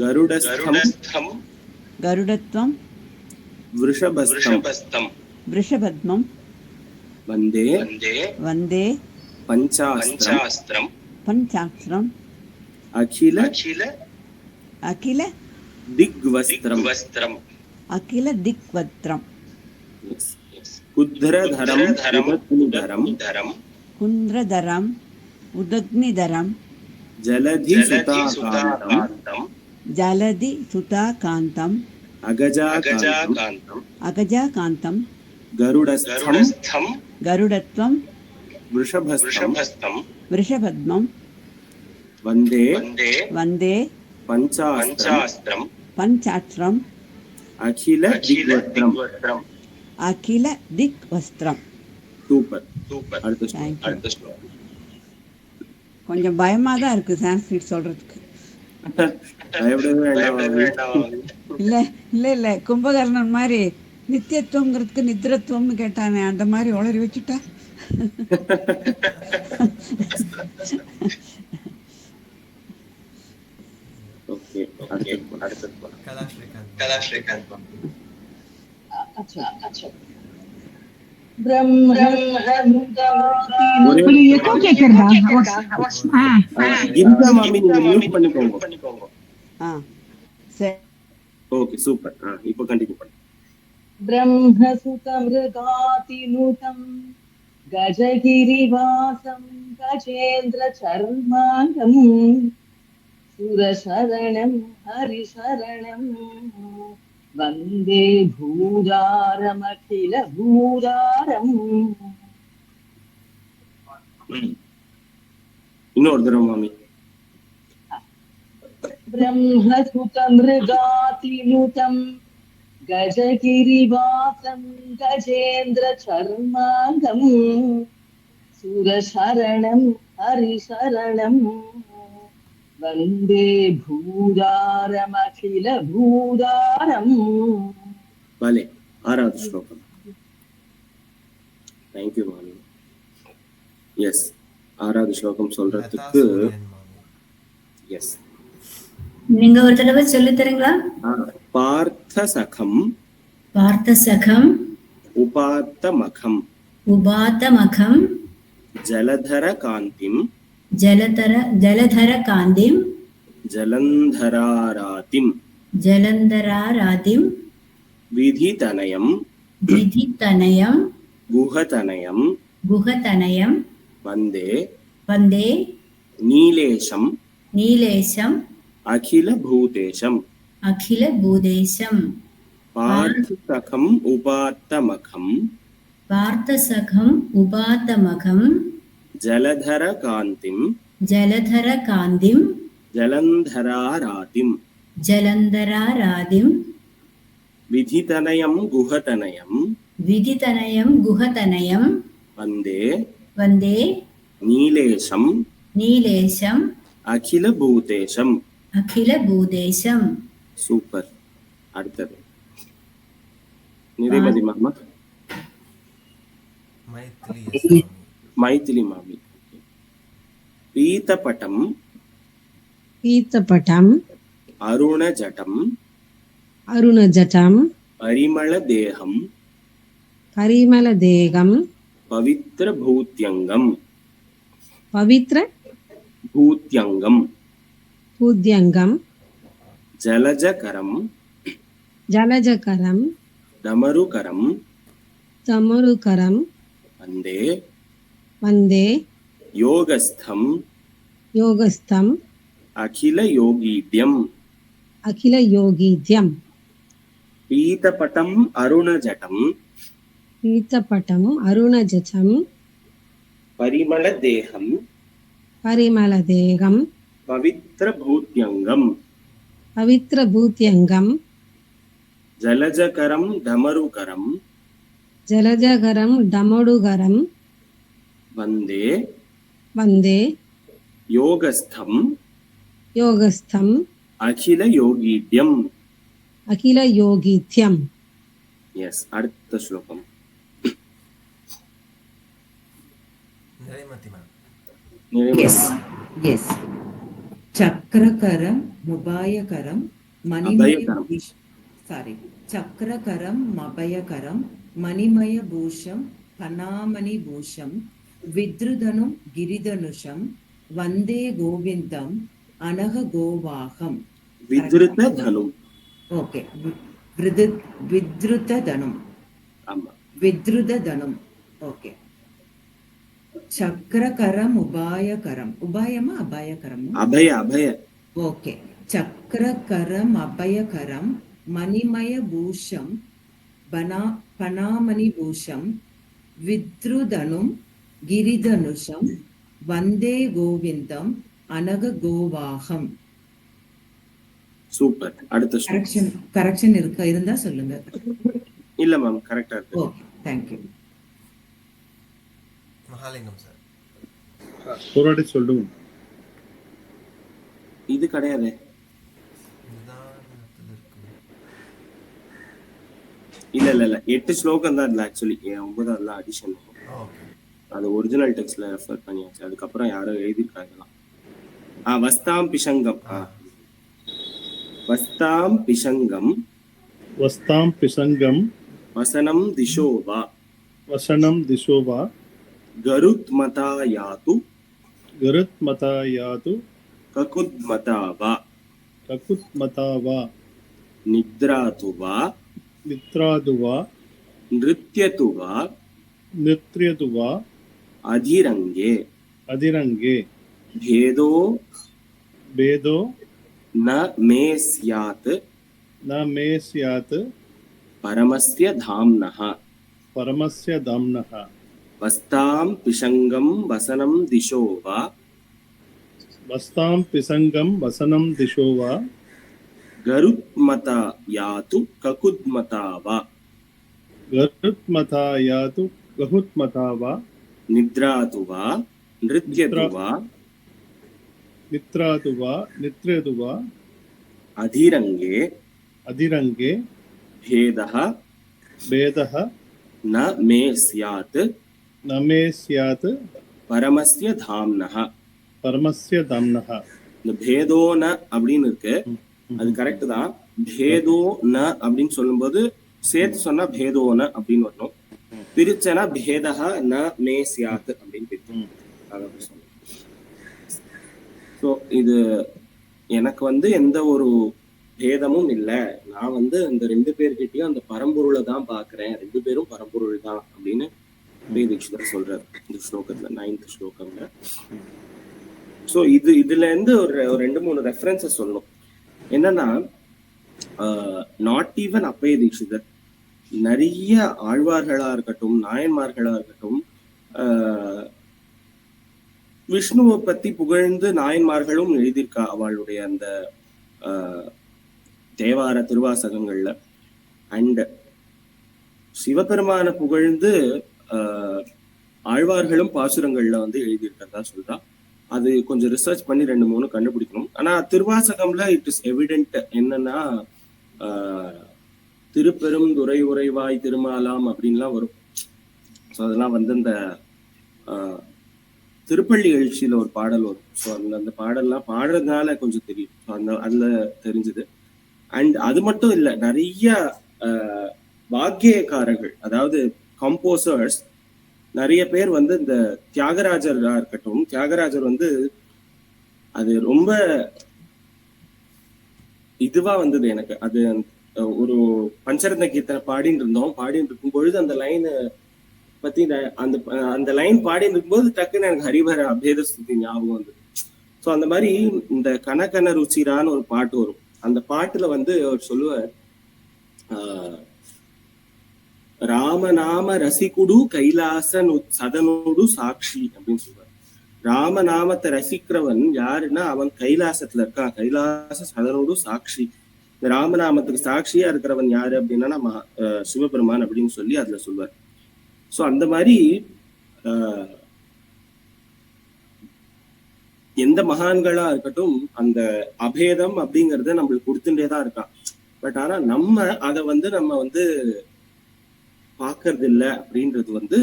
கருடஸ்தம் கருடத்வம் விருஷபஸ்தம் விருஷபத்மம் வந்தே வந்தே பஞ்சாஸ்திரம் பஞ்சாஸ்திரம் அகில அகில திக்வஸ்திரம் அகில திக்வத்ரம் குத்ரதரம் குந்திரதரம் உதக்னிதரம் ஜலதி சுதாகாந்தம் ஜலதி சுதாகாந்தம் அகஜாகாந்தம் அகஜாகாந்தம் கருடஸ்தம் கருடத்வம் விருஷபஸ்தம் விருஷபத்மம் வந்தே பஞ்சாஸ்திரம் பஞ்சாஸ்திரம் அகில திக்வஸ்திரம் அகில திக்வஸ்திரம். சூப்பர். அடுத்த கொஞ்சம் பயமா தான் இருக்கு சான்ஸ்கிரிட் சொல்றதுக்கு. இல்ல கும்பகர்ணன் மாதிரி நித்தியத்துவங்கிறதுக்கு நித்திரத்துவம்னு கேட்டானே, அந்த மாதிரி உளறி வச்சுட்டா. எக்கோ கேக்குறதா? கீதா மாமி நீங்க மியூட் பண்ணிக்கோங்க. Okay super. இப்போ கண்டினியூ பண்ணுங்க. ब्रह्मसुतमृगातिनुतं गजगिरिवासं गजेन्द्रचर्माङ्गं सुरशरणं हरिशरणं वन्दे भूदारमखिलभूदारम्. இன்னொரு தடவை மாமி. ब्रह्मसुतमृगातिनुतं गजगिरिवासं गजेन्द्रचर्माङ्गं सुरशरणं हरिशरणं वन्दे भूदारमखिलभूदारम्. भले ஆறாவது ஸ்லோகம். தேங்க்யூ மாமி. எஸ், ஆறாவது ஸ்லோகம் சொல்றதுக்கு எஸ் நீங்க ஒரு தடவை சொல்லி தரீங்களா? பார்த்தசகம் பார்த்தசகம் உபாத்தமகம் உபாத்தமகம் ஜலதர காந்திம் ஜலதர காந்திம் ஜலந்தராராதிம் ஜலந்தராராதிம் விதிதனயம் குஹதனயம் வந்தே நீலேஷம் அகில பூதேஷம் பார்த்தசகம் உபாத்தமகம் ஜலதர காந்திம் ஜலந்தராராதிம் விதிதனயம் குஹதனயம் வந்தே நீலேஷம் அகில பூதேஷம். சூப்பர். அடுத்தது நிரேமதி மாமா. மைதிலி மாமி. பீதபட்டம் அருணஜட்டம் பரிமளதேகம் பவித்ர பூத்யங்கம் ஜலஜகரம் டமருகரம் வந்தே யோகஸ்தம் அகில யோகீத்யம். பீதபட்டம் அருணஜட்டம் பரிமளதேகம் பவித்ர பூத்யங்கம் ஜலஜகரம் டமருகரம் வந்தே யோகஸ்தம் அகில யோகீத்யம். எஸ், அடுத்த ஸ்லோகம். சக்கரகரம் முபாயகரம் மணிமய பூஷம் பனாமணி பூஷம் வித்ருதனும் கிரிதனுஷம் வந்தே கோவிந்தம் அனக கோவாகம். ஓகே, வித்ருதனும். ஓகே. சக்கரகரம் உபாயகரம். உபாயமா அபாயகரம்? அபய. ஓகே. சக்கரகரம் அபயகரம் மணிமய பூஷம் பனாமணி பூஷம் வித்ருதனும் கிரிதனுஷம் வந்தே கோவிந்தம் அனக கோவாகம். சூப்பர். அடுத்த கரெக்ஷன் இருந்தா சொல்லுங்க. இல்ல மேம், கரெக்டா இருக்கு. Okay, thank you. Mahalingam sir. போராடி சொல்லுங்க. இது கிடையாது. இல்ல 8 ஸ்லோகம் தான் இல்ல. ஆக்சுவலி 9வது அடிஷன். அது ஒரிஜினல் டெக்ஸ்ட்ல ரெஃபர் பண்ணியாச்சு. அதுக்கப்புறம் யாரோ எழுதிருக்காங்கலாம். வஸ்தாம் பிஷங்கம் வசனம் திஷோவா वसनं दिशो वा गरुत्मता यातु गरुत्मता यातु ककुद्मता वा ककुत्मता वा निद्रातु वा निद्रातु वा नृत्यतु वा नृत्यतु वा अधिरंगे अधिरंगे भेदो न मे स्यात् परमस्य धाम्नः वस्तां पिशंगं वसनं दिशो वा गरुत्मता यातु ककुद्मता वा निद्रातु वा नृत्यतु वा अधिरंगे भेदः न मे स्यात् परमस्य धाम्नः இந்த பேதோ ந அப்படின்னு இருக்கு, அது கரெக்ட் தான். பேதோ ந அப்படின்னு சொல்லும்போது சேர்த்து சொன்னா பேதோன அப்படின்னு வரணும். பிரிச்சனா பேதஹ ந மே சியாத் அப்படின்னு பிரிக்கும். ஸோ இது எனக்கு வந்து எந்த ஒரு பேதமும் இல்லை, நான் வந்து இந்த ரெண்டு பேர்கிட்டயும் அந்த பரம்பொருளை தான் பாக்குறேன், ரெண்டு பேரும் பரம்பொருள் தான் அப்படின்னு தீட்சிதர் சொல்றாரு இந்த ஸ்லோகத்துல, 9th ஸ்லோகம்ல. ஸோ இதுல இருந்து ஒரு 2-3 ரெஃபரன்சஸ் சொல்லணும். என்னன்னா நாட் ஈவன் அப்பய தீட்சிதர், நிறைய ஆழ்வார்களா இருக்கட்டும் நாயன்மார்களா இருக்கட்டும் விஷ்ணுவை பத்தி புகழ்ந்து நாயன்மார்களும் எழுதியிருக்கா அவளுடைய அந்த தேவார திருவாசகங்கள்ல. அண்ட் சிவபெருமான புகழ்ந்து ஆழ்வார்களும் பாசுரங்கள்ல வந்து எழுதியிருக்கிறதா சொல்றா. அது கொஞ்சம் ரிசர்ச் பண்ணி 2-3 கண்டுபிடிக்கணும். ஆனா திருவாசகம்ல இட் இஸ் எவிடென்ட் என்னன்னா திருப்பெரும் துறை உறைவாய் திருமாலாம் அப்படின்லாம் வரும். ஸோ அதெல்லாம் வந்து இந்த திருப்பள்ளி எழுச்சியில ஒரு பாடல் வரும். ஸோ அந்த பாடல்லாம் பாடுறதுனால கொஞ்சம் தெரியும். ஸோ அதுல தெரிஞ்சுது. அண்ட் அது மட்டும் இல்லை, நிறைய வாக்கியக்காரர்கள், அதாவது கம்போசர்ஸ் நிறைய பேர் வந்து இந்த தியாகராஜரா இருக்கட்டும், தியாகராஜர் வந்து அது ரொம்ப இதுவா வந்தது எனக்கு. அது ஒரு பஞ்சரத்ன கீர்த்தனை பாடின்னு இருக்கும் பொழுது அந்த லைன் பத்தி அந்த லைன் பாடின்னு இருக்கும்போது டக்குன்னு எனக்கு ஹரிவர அபேத ஸ்துதி ஞாபகம் வந்தது. ஸோ அந்த மாதிரி இந்த கனகன ருச்சிரான்னு ஒரு பாட்டு வரும். அந்த பாட்டுல வந்து அவர் சொல்லுவார், ராமநாம ரசிகுடு கைலாசன் சதனோடு சாட்சி அப்படின்னு சொல்லுவார். ராமநாமத்தை ரசிக்கிறவன் யாருன்னா அவன் கைலாசத்துல இருக்கான், கைலாச சதனோடு சாட்சி. இந்த ராமநாமத்துக்கு சாட்சியா இருக்கிறவன் யாரு அப்படின்னா நம்ம சிவபெருமான் அப்படின்னு சொல்லி அதுல சொல்வார். ஸோ அந்த மாதிரி எந்த மகான்களா இருக்கட்டும் அந்த அபேதம் அப்படிங்கறத நம்மளுக்கு கொடுத்துட்டேதான் இருக்கான். பட் ஆனா நம்ம அதை வந்து நம்ம வந்து பாக்குறது இல்லை அப்படின்றது வந்து,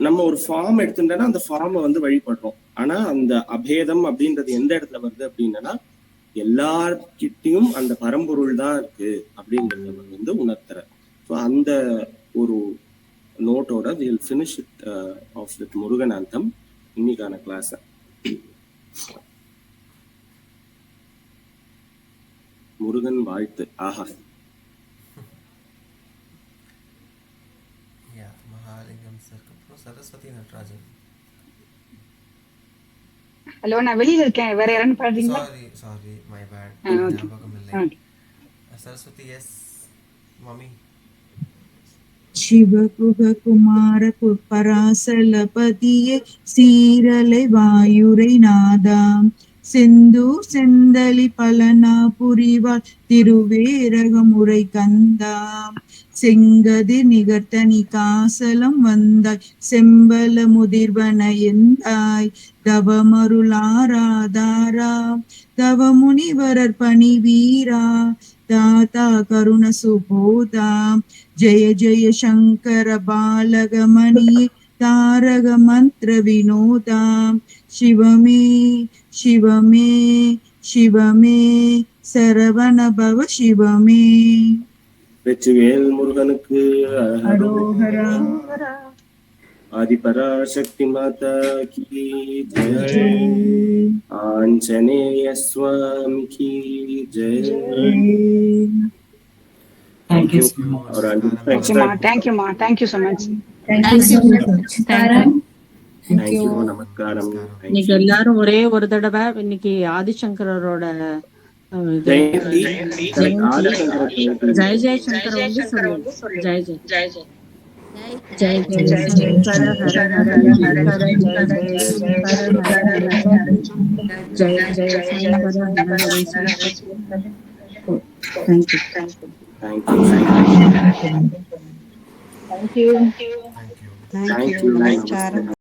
நம்ம ஒரு ஃபார்ம் எடுத்துட்டோம்னா அந்த ஃபார்மை வந்து வழிபடுறோம். ஆனா அந்த அபேதம் அப்படின்றது எந்த இடத்துல வருது அப்படின்னா எல்லார்கிட்டையும் அந்த பரம்பொருள் தான் இருக்கு அப்படின்றத வந்து உணர்த்துற. ஸோ அந்த ஒரு நோட்டோட we'll finish it off with Murugan anthem இன்னைக்கான கிளாஸ். முருகன் வாழ்த்து. ஆஹா, மகாலிங்கம் சார், அப்புறம் சரஸ்வதி நடராஜன். ஹலோ, நான் வெளியில இருக்கேன், வேற யாரும் பாடுறீங்களா? சாரி மை பேட், ஞாபகம் இல்லை. Saraswati yes mummy. சிவகுக குமார பராசலபதியே சீரலை வாயுரை நாதாம் செந்தூர் செந்தலி பலனா புரிவாள் திருவேரகமுறை கந்தாம் செங்கதிர் நிகர்த்தனி காசலம் வந்தாய் செம்பல முதிர்வன எந்தாய் தவமருளாராதாரா தவமுனிவரர் பணி வீரா தாத்தா கருண சுபோதா ஜெய ஜெய சங்கர பாலகமணியே தாரக மந்திர வினோதா சிவமே சிவமே சிவமே சரவண பவ சிவமே. வெற்றிவேல் முருகனுக்கு அரோகரா. ஆதிபராசக்தி மாதா கி ஜெய். ஆஞ்சநேய சுவாமி கி ஜெய். Thank you. और Thank you, ma. Thank you so much. Thank you so much. Thank you. நமஸ்காரம். இன்னைக்கு எல்லாரும் ஒரே ஒரு தடவை இன்னைக்கு ஆதிசங்கரோட ஜெயந்தி. ஜெய ஜெயசங்கர் வந்து சொல்லுங்க. ஜெய ஜெய ஜெய ஜெய ஜெயசங்கர ஹர ஹர சங்கர ஜெய ஜெயசங்கர ஹர ஹர ஜெய Jayashankara Hara Hara Sankara. Thank you. Thank you. Thank you. Thank you.